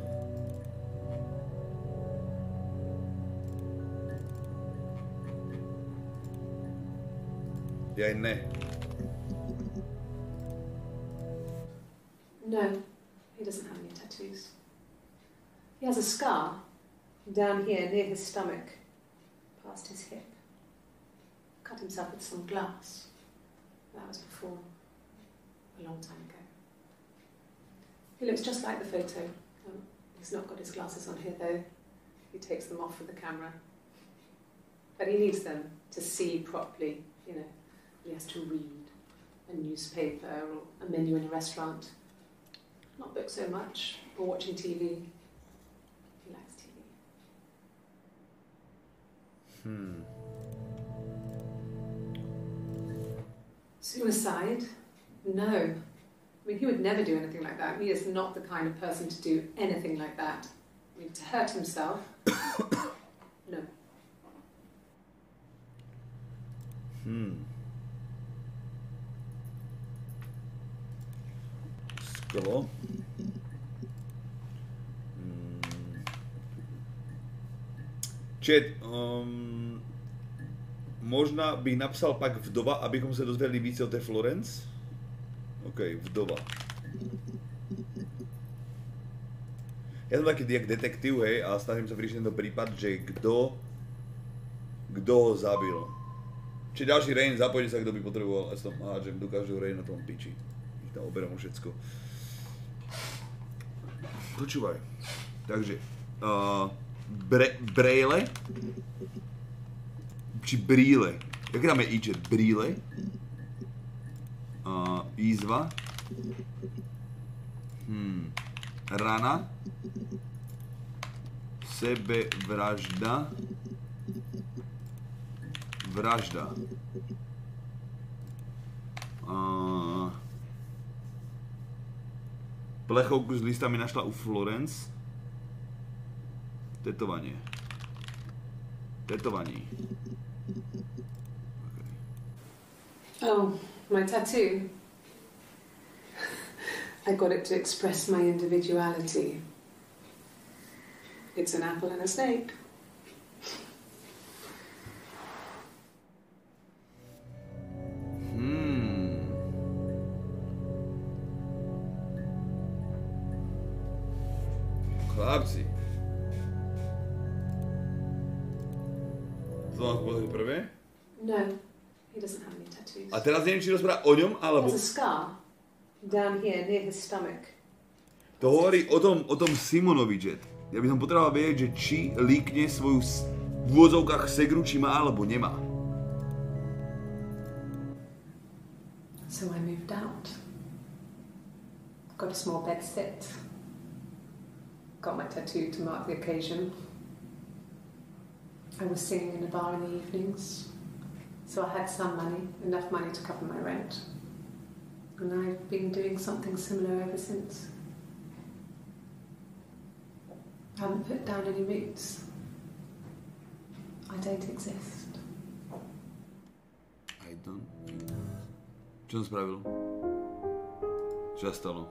Jaj ne. No, he doesn't have any tattoos. He has a scar down here near his stomach, past his hip. Cut himself with some glass. That was before, a long time ago. He looks just like the photo. He's not got his glasses on here though. He takes them off with the camera. But he needs them to see properly, you know. He has to read a newspaper or a menu in a restaurant. Not book so much, or watching TV. He likes TV. Suicide? No. I mean, he would never do anything like that. He is not the kind of person to do anything like that. I mean, to hurt himself? No. Sklo. Chat, možná bych napsal pak vdova, abychom se dozvěděli více o té Florence. OK, vdova. Ja som taký jak detektív, hej, a snažím sa vyriešiť tento prípad, že kto ho zabil. Či ďalší Rain, zapojte sa, kto by potreboval, ja som hádžem do každého Raina, to mám piči. Ich tam oberám všetko. Počúvaj. Takže, brejle, či brýle, jak dáme ičet, brýle, výzva, rana, sebevražda, vražda. Plechovku s listami našla u Florence. Tetovanie. Tetovaní. Okay. Oh, my tattoo. I got it to express my individuality. It's an apple and a snake. Chlapci. To mám povedať prvé? No, he doesn't have any tattoos. A teraz neviem, či rozpráva o ňom, alebo... There's a scar down here near his stomach. To hovorí o tom Simonovi, Jet. Ja by som potreboval vedieť, že či líkne svoju v úvodzovkách segru, či má, alebo nemá. So I moved out. Got a small bed sit. Got my tattoo to mark the occasion. I was singing in a bar in the evenings, so I had some money, enough money to cover my rent. And I've been doing something similar ever since. I haven't put down any roots. I don't exist. I don't... Čo som spravil? Čo sa stalo?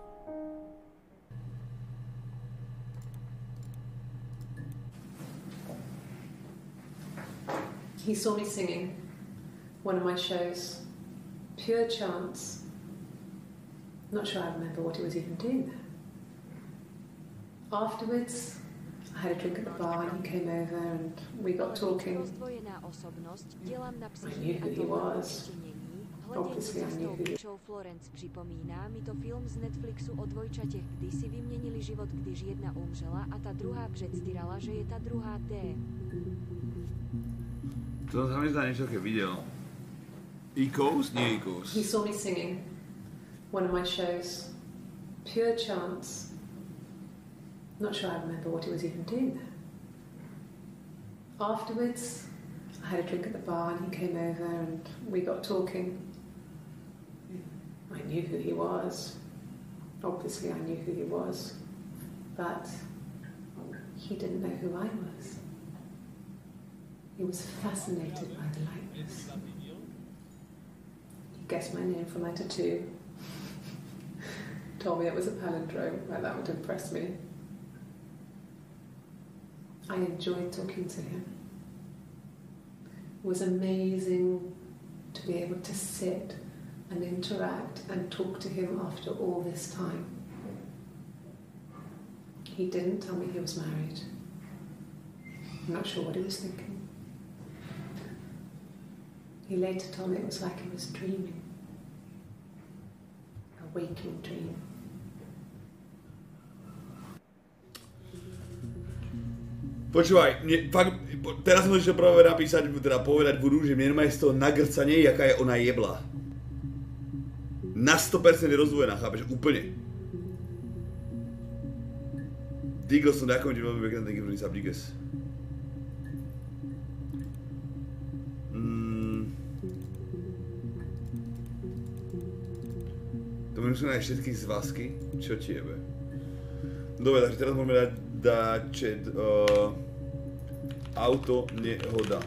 He saw me singing one of my shows, pure chance. Not sure I remember what he was even doing there. Afterwards, I had a drink at the bar and he came over and we got talking. I knew who he was. Obviously I knew who he was. Florence připomíná mi to film z Netflixu o dvojčatech, kdy si vyměnili život, když jedna umřela a ta druhá předstírala, že je ta druhá D. To sa mi zdá niečo také videl. Echoes? Nie Echoes. He saw me singing one of my shows, pure chance. Not sure I remember what he was even doing there. Afterwards, I had a drink at the bar and he came over and we got talking. I knew who he was. Obviously I knew who he was. But he didn't know who I was. He was fascinated by the likeness. He guessed my name from my tattoo. Told me it was a palindrome, like that would impress me. I enjoyed talking to him. It was amazing to be able to sit and interact and talk to him after all this time. He didn't tell me he was married. I'm not sure what he was thinking. He later told me it was like he was dreaming. A waking dream. Počúvaj, fakt, teraz som ešte práve napísať, teda povedať budú, že mne je z toho nagrcanie, jaká je ona jebla. Na 100% je rozdvojená, chápeš? Úplne. Díko som ďakujem ti veľmi pekne, thank you for this abdicus. To mi musíme nájsť všetky zvazky. Čo ti jebe? Dobre, takže teraz môžeme dať chat. Auto nehoda.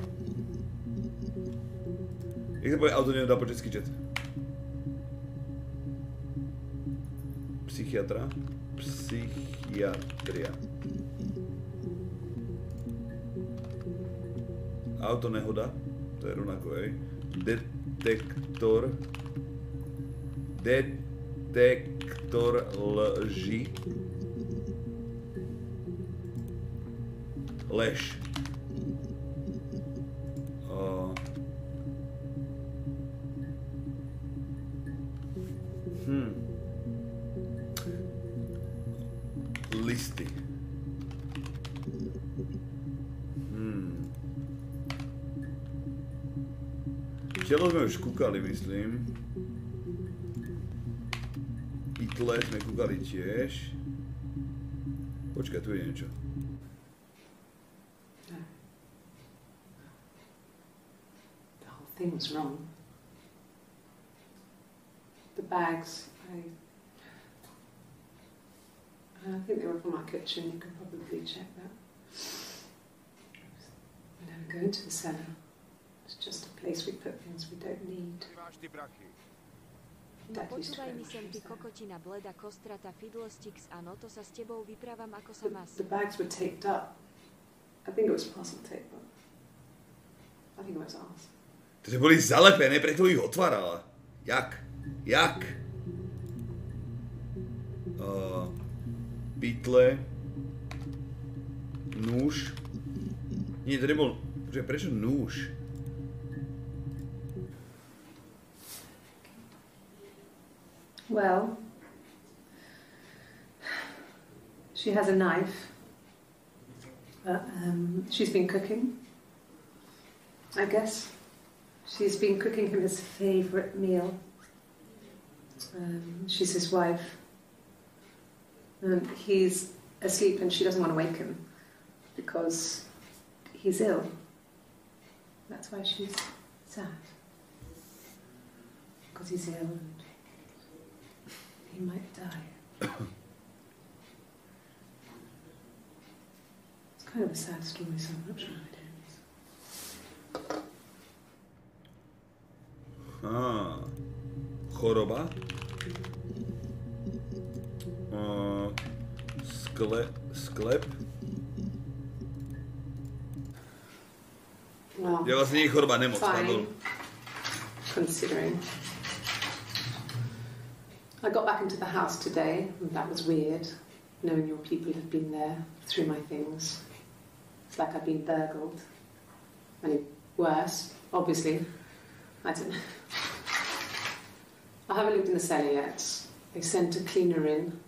Jak sa povie auto nehoda po český chat? Psychiatra? Psychiatria. Auto nehoda? To je rovnako, hej. Detektor. Detektor lži. Lež. Listy. Telo sme už kúkali, myslím. Itle sme kúkali tiež. Počkaj, tu je niečo. The whole thing was wrong. The bags, I think they were from our kitchen, you can probably check that. We never go into the cellar. It's just a place we put things we don't need. No počúvaj mi sem, ty kokotina bleda kostrata fiddlesticks, áno, to sa s tebou vyprávam, ako sa má. The bags were taped up. I think it was parcel tape, but I think it was ours. To boli zalepené, preto ich otvárala. Jak? Pytle. Nůž. Nie, to nebol... Prečo nůž? Well, she has a knife. She's been cooking, I guess. She's been cooking him his favourite meal. She's his wife. He's asleep and she doesn't want to wake him because he's ill. That's why she's sad. Because he's ill and he might die. It's kind of a sad story, so I'm not sure it ends. Choroba. Sklep. Well, Ja vlastne nie je choroba, nemoc, fine, pardon. considering. I got back into the house today, and that was weird, knowing your people have been there through my things. It's like I've been burgled. Only worse, obviously. I don't know. I haven't looked in the cellar yet. They sent a cleaner in.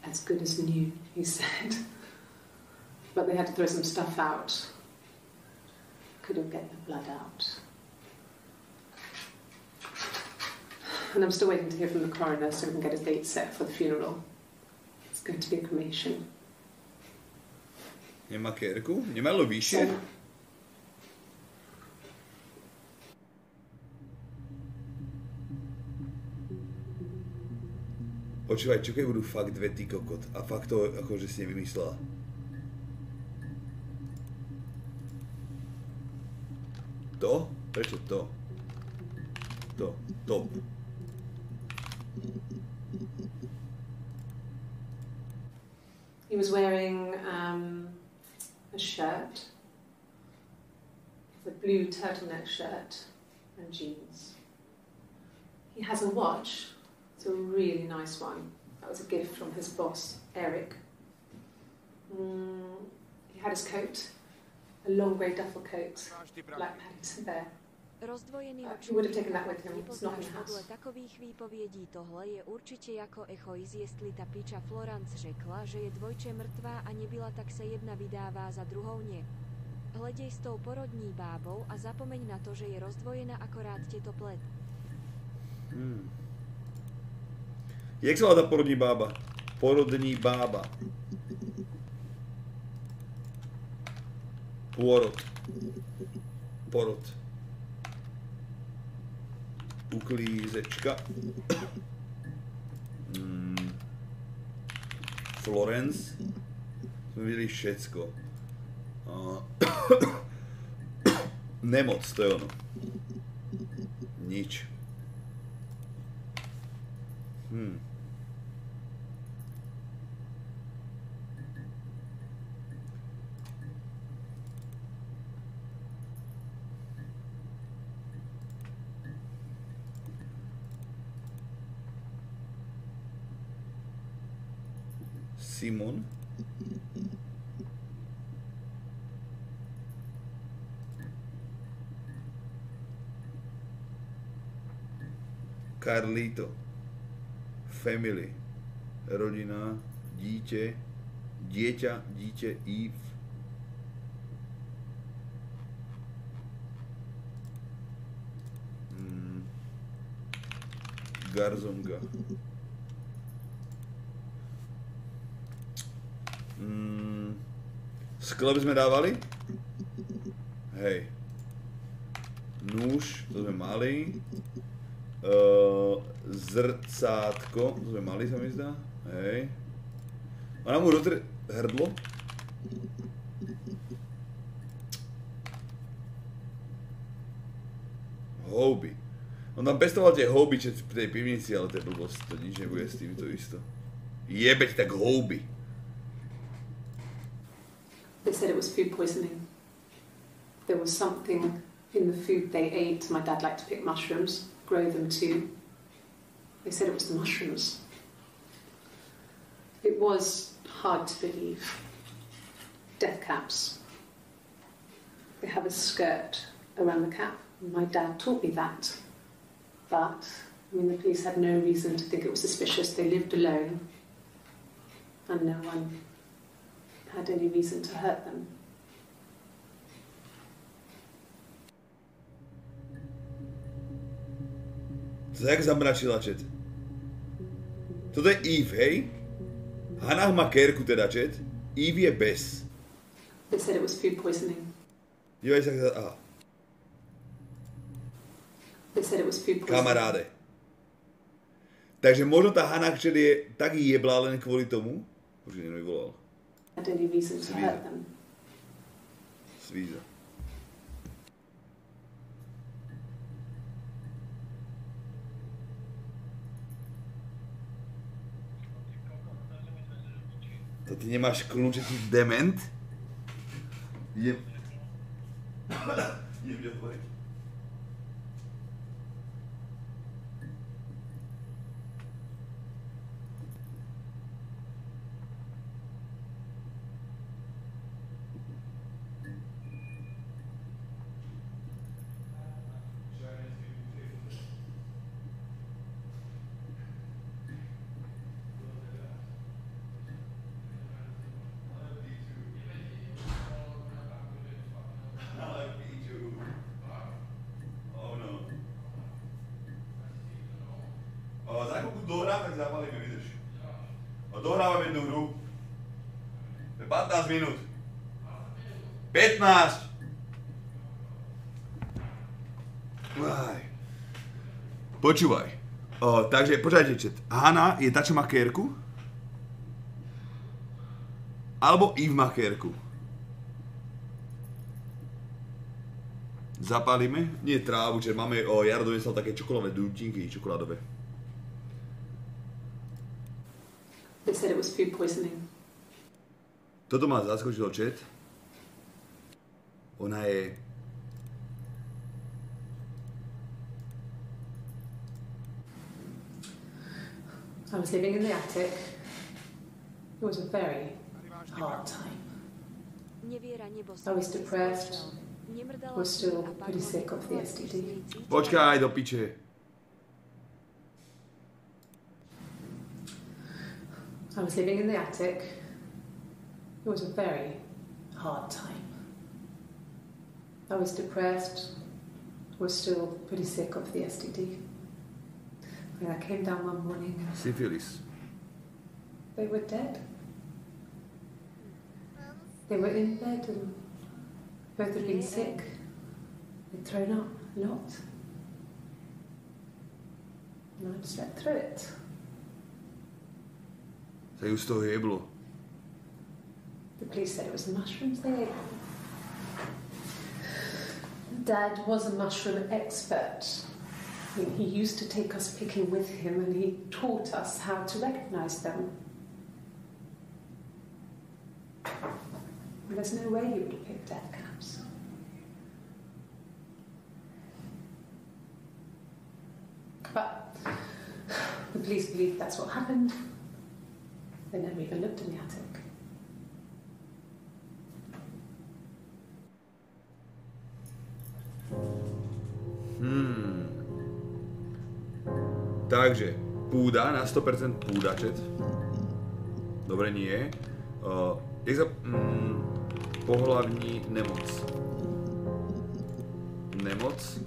As good as new, he said. But they had to throw some stuff out. Couldn't get the blood out. And I'm still waiting to hear from the coroner so we can get a date set for the funeral. It's going to be a cremation. Nemá kérku? Nemá lovíše? Počúvaj, čo keď budú fakt dve ty kokot a fakt to akože si nevymyslela. To? Prečo to? To. Top. He was wearing a shirt, a blue turtleneck shirt and jeans. He has a watch. It's a really nice one. That was a gift from his boss, Eric. He had his coat, a long grey duffel coat, like Paddington Bear. Rozdvojený He would have taken that with him. It's not in nepoznáš the podle house. takových výpovědí tohle je určitě jako echoiz, jestli ta piča Florence řekla, že je dvojče mrtvá a nebyla, tak se jedna vydává za druhou nie. Hledej s tou porodní bábou a zapomeň na to, že je rozdvojená, akorát tě to plet. Jak se volá ta porodní bába? Porodní bába. Porod. Uklízečka. Florence. Jsme viděli všecko. Nemoc, to je ono. Nič. Simon. Carlito. Family. Rodina. Dítě. Eve. Garzonga. Sklep jsme dávali? Hej. Nůž, to jsme mali. Zrcátko, to jsme mali, se mi zdá. Hej. Ona mu hrdlo. Houby. On tam pestoval tie houby v tej pivnici, ale to je blbosť, to nič nebude s týmto isto. Jebeť tak houby. They said it was food poisoning. There was something in the food they ate. My dad liked to pick mushrooms, grow them too. They said it was the mushrooms. It was hard to believe. Death caps. They have a skirt around the cap. My dad taught me that. But, the police had no reason to think it was suspicious. They lived alone. And no one had any reason to hurt them. To jak zamračila, čet? Toto je Eve, hej? Hannah má kérku teda, čet? Eve je bez. They said it was food poisoning. Dívaj sa, aha. They said it was food poisoning. Kamaráde. Takže možno tá Hannah, čet je tak jeblá len kvôli tomu? Už niekto vyvolal. Had any reason to hurt them. Svíza. To ty nemáš kľúče, ty dement? Idem ťa otvoriť. Za chvíľku dohrám, tak zapalíme, vydrž. Dohrávame jednu hru. 15 minút. 15! Aj. Počúvaj. Takže, počkajte, čet. Hannah je tá, čo má kérku? Alebo Eve má kérku? Zapálime? Nie trávu, že máme, Jaro donesol také čokoládové dutinky, čokoládové. They said it was food poisoning. Toto ma zaskočilo, chat. Ona je... I was living in the attic. It was a very hard time. I was depressed. Nemrdala was si still a pak pretty ho sick of the vypchla, STD. když si jej cítila. Počkaj, do piče. I was living in the attic. It was a very hard time. I was depressed, was still pretty sick of the STD. When I came down one morning, Syphilis. they were dead. They were in bed and both had been sick. They'd thrown up a lot. And I'd slept through it. Sa ju z toho jeblo. The police said it was the mushrooms they ate. Dad was a mushroom expert. I mean, he used to take us picking with him and he taught us how to recognise them. There's no way he would have picked death caps. But the police believe that's what happened. They never even looked in the attic. Takže, púda, na 100% púdačet. Dobre, nie. Pohlavní nemoc. Nemoc.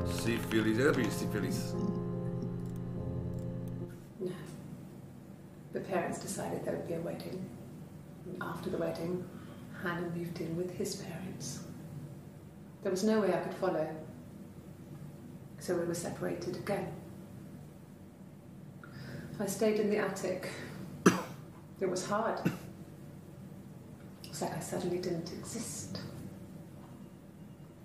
Syphilis, jak napíš syphilis? No. The parents decided there would be a wedding. And after the wedding, Hannah moved in with his parents. There was no way I could follow. So we were separated again. I stayed in the attic. It was hard. It's like I suddenly didn't exist.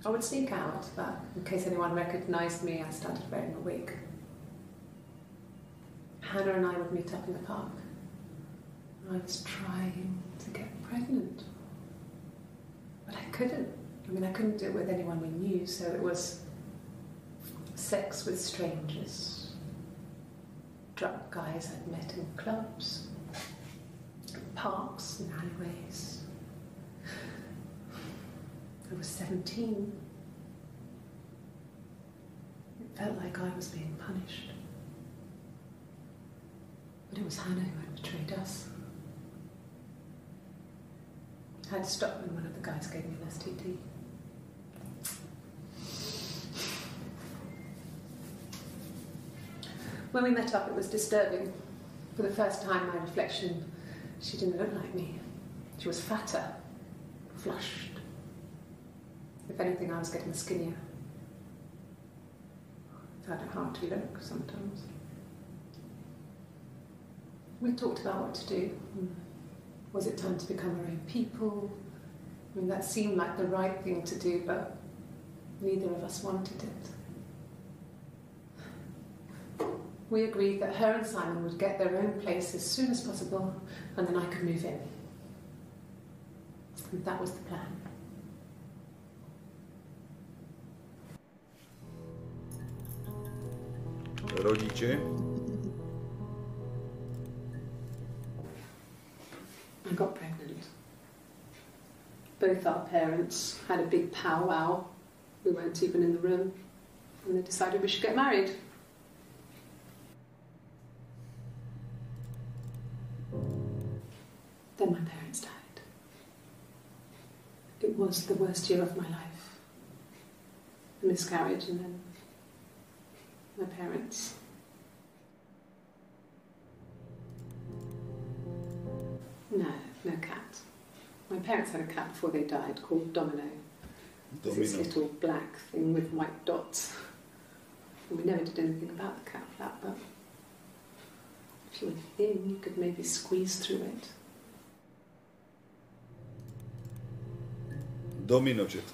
I would sneak out, but in case anyone recognised me, I started wearing a wig. Hannah and I would meet up in the park. I was trying to get pregnant. But I couldn't. I mean, I couldn't do it with anyone we knew, so it was sex with strangers. Drunk guys I'd met in clubs, parks and alleyways. I was 17. It felt like I was being punished. But it was Hannah who had betrayed us. I had to stop when one of the guys gave me an STD. When we met up, it was disturbing. For the first time, my reflection, she didn't look like me. She was fatter, flushed. If anything, I was getting skinnier. I found it hard to look sometimes. We talked about what to do. Was it time to become our own people? I mean, that seemed like the right thing to do, but neither of us wanted it. We agreed that her and Simon would get their own place as soon as possible, and then I could move in. And that was the plan. Rodiče. I got pregnant. Both our parents had a big powwow. We weren't even in the room. And they decided we should get married. Then my parents died. It was the worst year of my life. A miscarriage and then my parents. No cat. My parents had a cat before they died called Domino. It's this little black thing with white dots. And we never did anything about the cat flap, but if you were thin, you could maybe squeeze through it. Dominočet.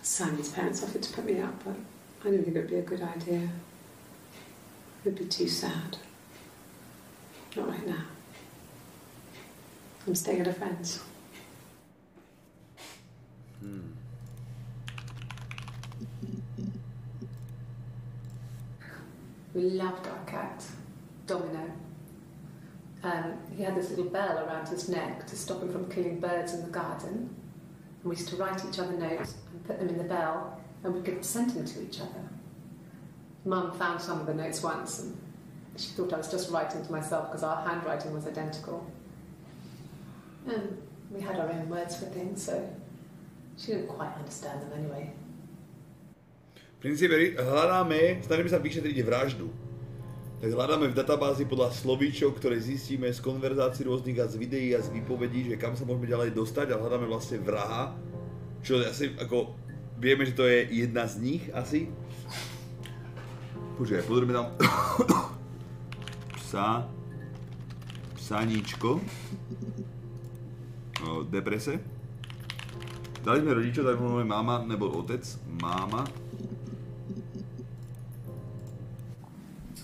Simon's parents offered to put me out, but I didn't think it would be a good idea. It would be too sad. Not right now. I'm staying at a friend's. We loved our cat, Domino. he had this little bell around his neck to stop him from killing birds in the garden. And we used to write each other notes and put them in the bell, and we could send them to each other. Mum found some of the notes once, and she thought I was just writing to myself because our handwriting was identical. And we had our own words for things, so she didn't quite understand them anyway. V princípe hľadáme, snažíme sa vyšetriť vraždu. Tak hľadáme v databázi podľa slovíčok, ktoré zistíme z konverzácií rôznych a z videí a z výpovedí, že kam sa môžeme ďalej dostať, a hľadáme vlastne vraha, čo asi ako vieme, že to je jedna z nich asi. Počkaj, pozrieme tam psaníčko, deprese. Dali sme rodičov, tak máme máma, nebo otec, máma.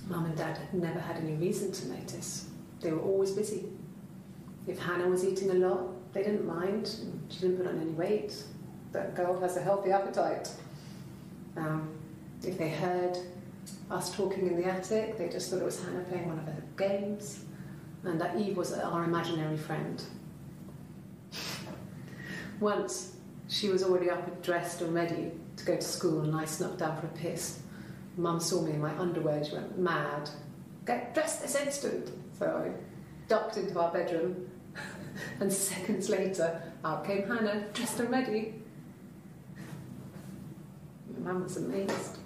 Mum and Dad had never had any reason to notice. They were always busy. If Hannah was eating a lot, they didn't mind. She didn't put on any weight. That girl has a healthy appetite. If they heard us talking in the attic, they just thought it was Hannah playing one of her games, and that Eve was our imaginary friend. Once, she was already up and dressed and ready to go to school, and I snuck down for a piss. Mum saw me in my underwear, she went mad. Get dressed this instant! So I ducked into our bedroom, and seconds later, out came Hannah, dressed and ready. Mum was amazed.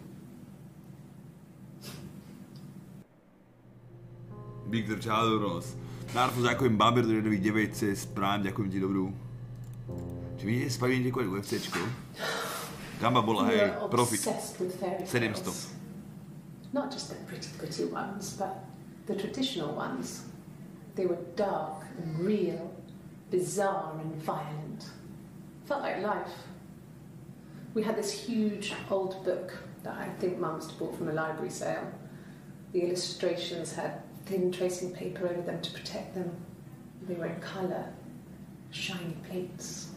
Viktor, čau, dobronos. Narfo, ďakujem Baber, Doredový 9C, Prime, ďakujem ti dobrú. Či vidíte, spavím ti kvôli UFCčko? Gamba bola, hej, profit. 700. Not just the pretty ones, but the traditional ones. They were dark and real, bizarre and violent. Felt like life. We had this huge old book that I think Mum must have bought from a library sale. The illustrations had thin tracing paper over them to protect them. They were in colour, shiny plates.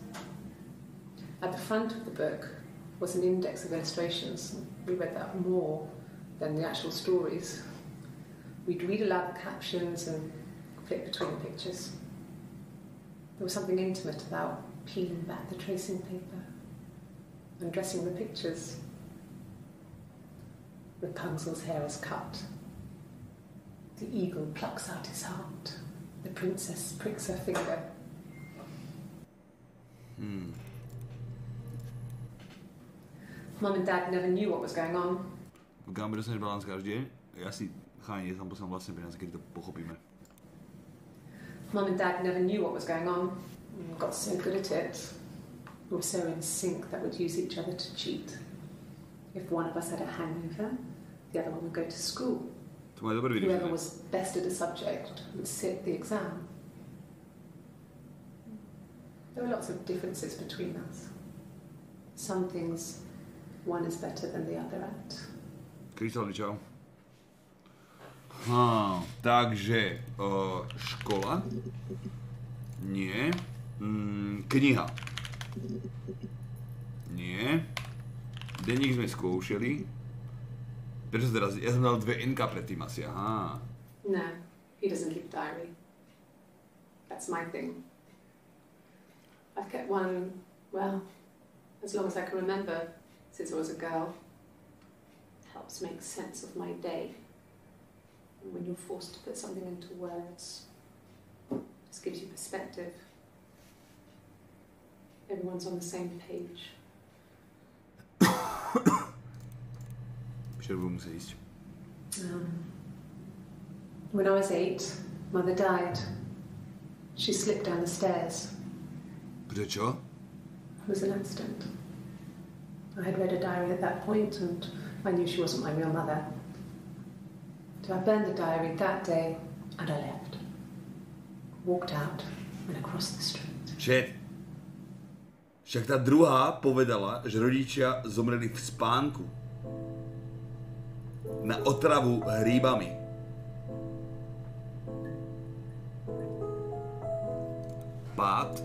At the front of the book was an index of illustrations. We read that more than the actual stories. We'd read aloud the captions and flip between pictures. There was something intimate about peeling back the tracing paper and dressing the pictures. Rapunzel's hair is cut. The eagle plucks out his heart. The princess pricks her finger. Mum and Dad never knew what was going on. Gambe dostaneš balans každý deň. Ja si, cháni, tam poslám vlastne peniaze, keď to pochopíme. Mum and Dad never knew what was going on. We got so good at it. We were so in sync that we'd use each other to cheat. If one of us had a hangover, the other one would go to school. Whoever was best at a subject would sit the exam. There were lots of differences between us. Some things one is better than the other at. Kristálny, čau. Takže škola? Nie. Kniha? Nie. Denník sme skúšali. Prečo teraz? Ja som dal 2 NK predtým asi, aha. No, he doesn't keep diary. That's my thing. I've kept one, well, as long as I can remember, since I was a girl. Helps make sense of my day. And when you're forced to put something into words, it just gives you perspective. Everyone's on the same page. When I was 8, Mother died. She slipped down the stairs. Prečo? It was an accident. I had read a diary at that point, and I knew she wasn't my real mother. So I burned the diary that day, and I left. Walked out and across the street. Shit. Však tá druhá povedala, že rodičia zomreli v spánku. Na otravu hríbami. Pád.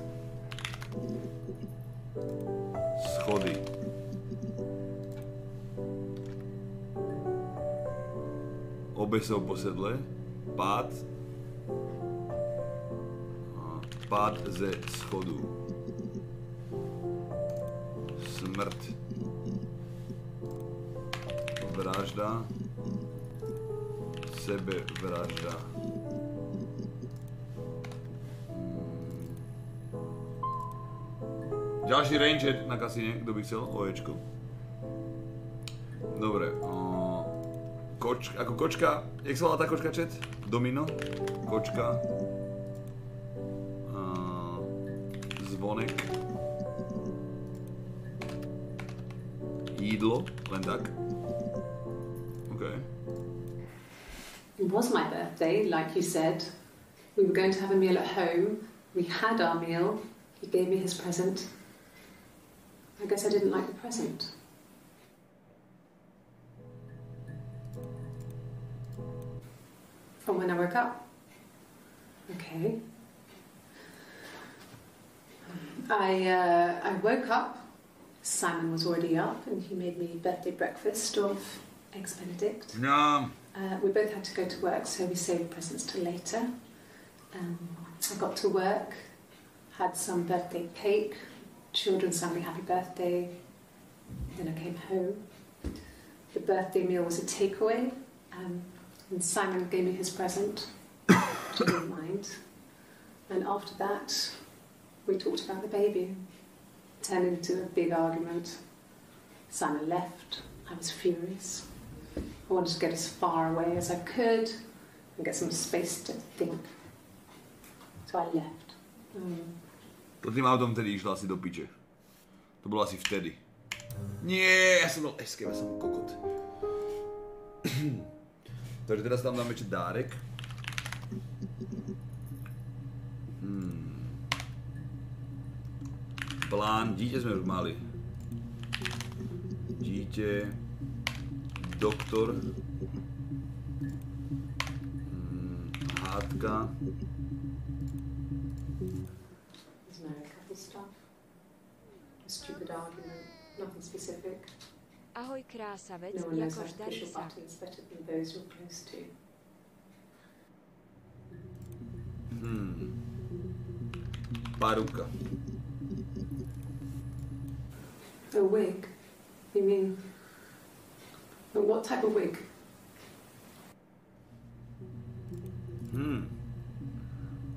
Schody. Obesov po sedle. Pád. Pád ze schodu. Smrt. Vražda. Sebevražda. Ďalší ranger na kasíne, kto by chcel? Oječko. Dobre. Ako kočka. Jak sa volá tá kočka, chat? Domino. Kočka. Zvonek. Jídlo. Len tak. OK. It was my birthday, like you said. We were going to have a meal at home. We had our meal. He gave me his present. I guess I didn't like the present. From when I woke up. Okay. I woke up. Simon was already up and he made me birthday breakfast of eggs Benedict. No. We both had to go to work, so we saved presents till later. I got to work, had some birthday cake. Children sang me happy birthday. Then I came home. The birthday meal was a takeaway, and Simon gave me his present, which I didn't mind. And after that, we talked about the baby. It turned into a big argument. Simon left. I was furious. I wanted to get as far away as I could and get some space to think. So I left. To tým autom tedy išla asi do piče. To bolo asi vtedy. Nie, ja som bol escape, ja som kokot. Takže teraz tam dáme ešte dárek. Plán, dítě sme už mali. Dítě, doktor, hádka. Stupid argument, nothing specific. Ahoj krásavec, No one knows jakož darí artificial sa. buttons better than those you're close to. Paruka. A wig? You mean... What type of wig?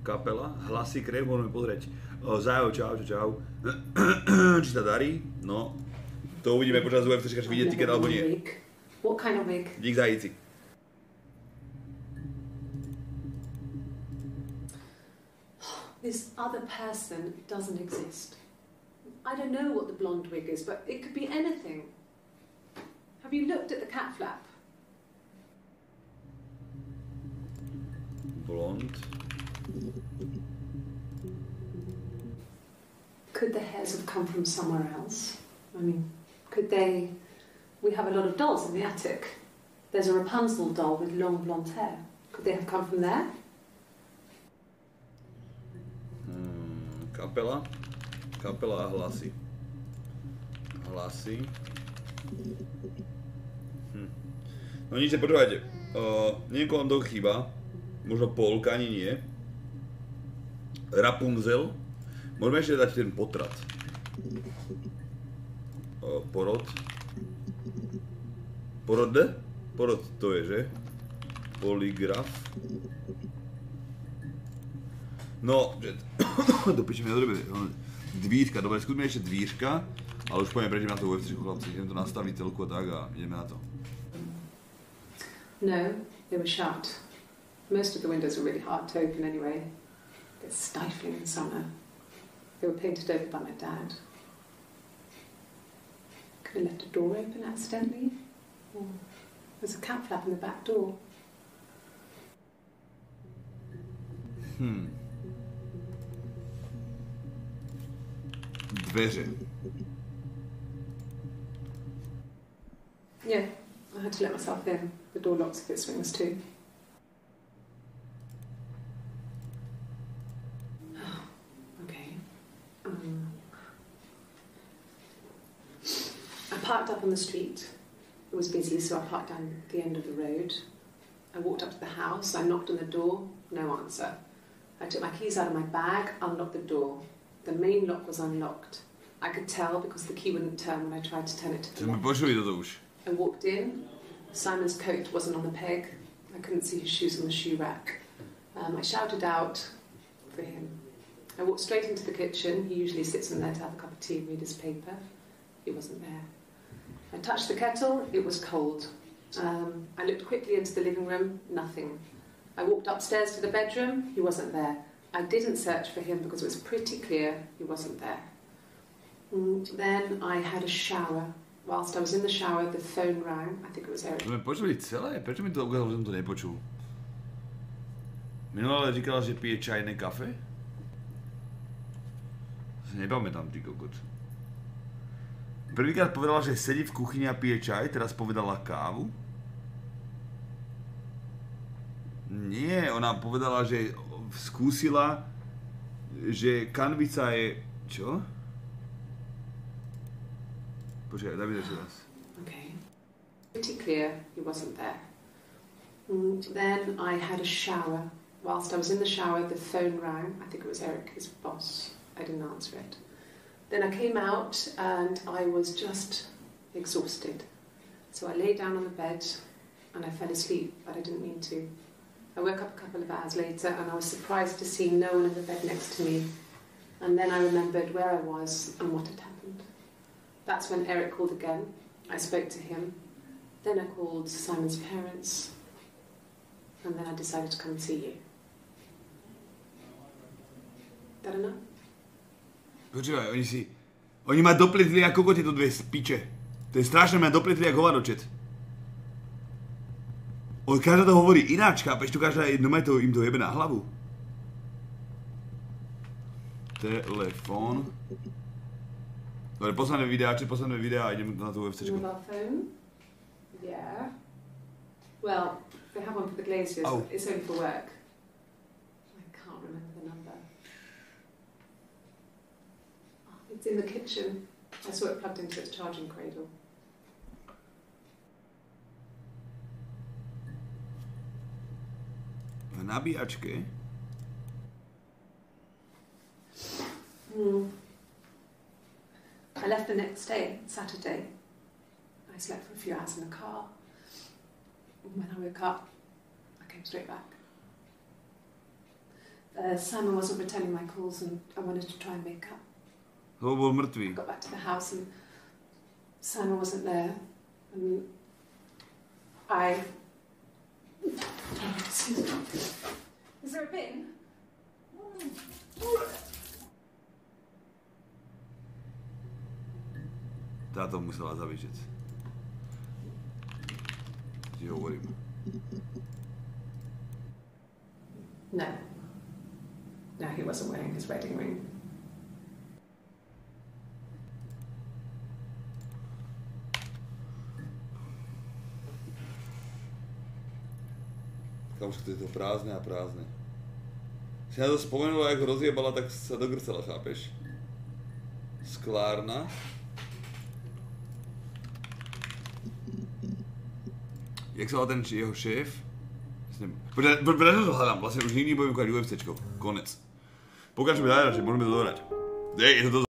Kapela, hlasy, krev, môžeme pozrieť. Zájov, čau. Či sa darí? No. To uvidíme počas UFC, či vidieť tiket alebo nie. Wig. What kind of wig? Dík zajíci. This other person doesn't exist. I don't know what the blonde wig is, but it could be anything. Have you looked at the cat flap? Blond. Could the hairs have come from somewhere else? I mean, could they... We have a lot of dolls in the attic. There's a Rapunzel doll with long blonde hair. Could they have come from there? Kapela a hlasy. No nič, počúvajte. Niekoho vám to chýba. Možno polka, ani nie. Rapunzel. Môžeme ešte dať ten potrat. Porod. Porod to je, že? Polygraf. No, že... Dopíšeme na dobre. Dvířka, dobre, skúsme ešte dvířka. Ale už poďme prejdeme na to UFC, chlapci. Idem to nastaviť celku a tak a ideme na to. No, they were shut. Most of the windows are really hard to open anyway. It's stifling in summer. They were painted over by my dad. Could have left a door open accidentally. Or there's a cat flap in the back door. Dveře. Yeah, I had to let myself in. The door locks if it swings too. Okay. I parked up on the street. It was busy, so I parked down the end of the road. I walked up to the house. I knocked on the door. No answer. I took my keys out of my bag, unlocked the door. The main lock was unlocked. I could tell because the key wouldn't turn when I tried to turn it to the left. I walked in. Simon's coat wasn't on the peg. I couldn't see his shoes on the shoe rack. I shouted out for him. I walked straight into the kitchen. He usually sits in there to have a cup of tea and read his paper. He wasn't there. I touched the kettle. It was cold. I looked quickly into the living room. Nothing. I walked upstairs to the bedroom. He wasn't there. I didn't search for him because it was pretty clear he wasn't there. Then I had a shower. Whilst I was in the shower, the phone rang. I think it was Eric. Počuli celé? Prečo mi to ukázalo, že som to nepočul? Minulé říkala, že pije čajné kafe? Nepamätám, ty kokot. Prvýkrát povedala, že sedí v kuchyni a pije čaj, teraz povedala kávu? Nie, ona povedala, že skúsila, že kanvica je... Čo? Počkaj, daj mi to ešte raz. Okay. Pretty clear he wasn't there. Then I had a shower. Whilst I was in the shower, the phone rang. I think it was Eric, his boss. I didn't answer it. Then I came out and I was just exhausted. So I lay down on the bed and I fell asleep, but I didn't mean to. I woke up a couple of hours later and I was surprised to see no one in the bed next to me. And then I remembered where I was and what had happened. That's when Eric called again. I spoke to him. Then I called Simon's parents. And then I decided to come and see you. That enough? Počúvaj, oni ma dopletli ako kokoti to dve piče. To je strašné, ma dopletli ako hovaročet. Každá to hovorí ináč, chápeš? Tu každá im to jebe na hlavu. Telefón. Dobre, posledné videá a idem na tú UFCčku. Mobile phone? Yeah. Well, they have one for the glaziers, but it's only for work. I can't remember the number. It's in the kitchen. I saw it plugged into its charging cradle. V nabíjačke? I left the next day, Saturday. I slept for a few hours in the car. When I woke up, I came straight back. Simon wasn't returning my calls and I wanted to try and make up. To bol mŕtvý. I got back to the house and Simon wasn't there. And I... Is there a bin? Táto musela zabičec. Ti hovorím. No. No, he wasn't wearing his wedding ring. Kamuško, to je to prázdne a prázdne. Si na to spomenula, ako rozjebala, tak sa dogrcala, chápeš? Sklárna. Jak sa volá ten jeho šéf? Počkaj, to hľadám, vlastne už nikdy nebudem ukázať UFCčko. Konec. Pokračujeme ďalej, že môžeme to dohrať. Je to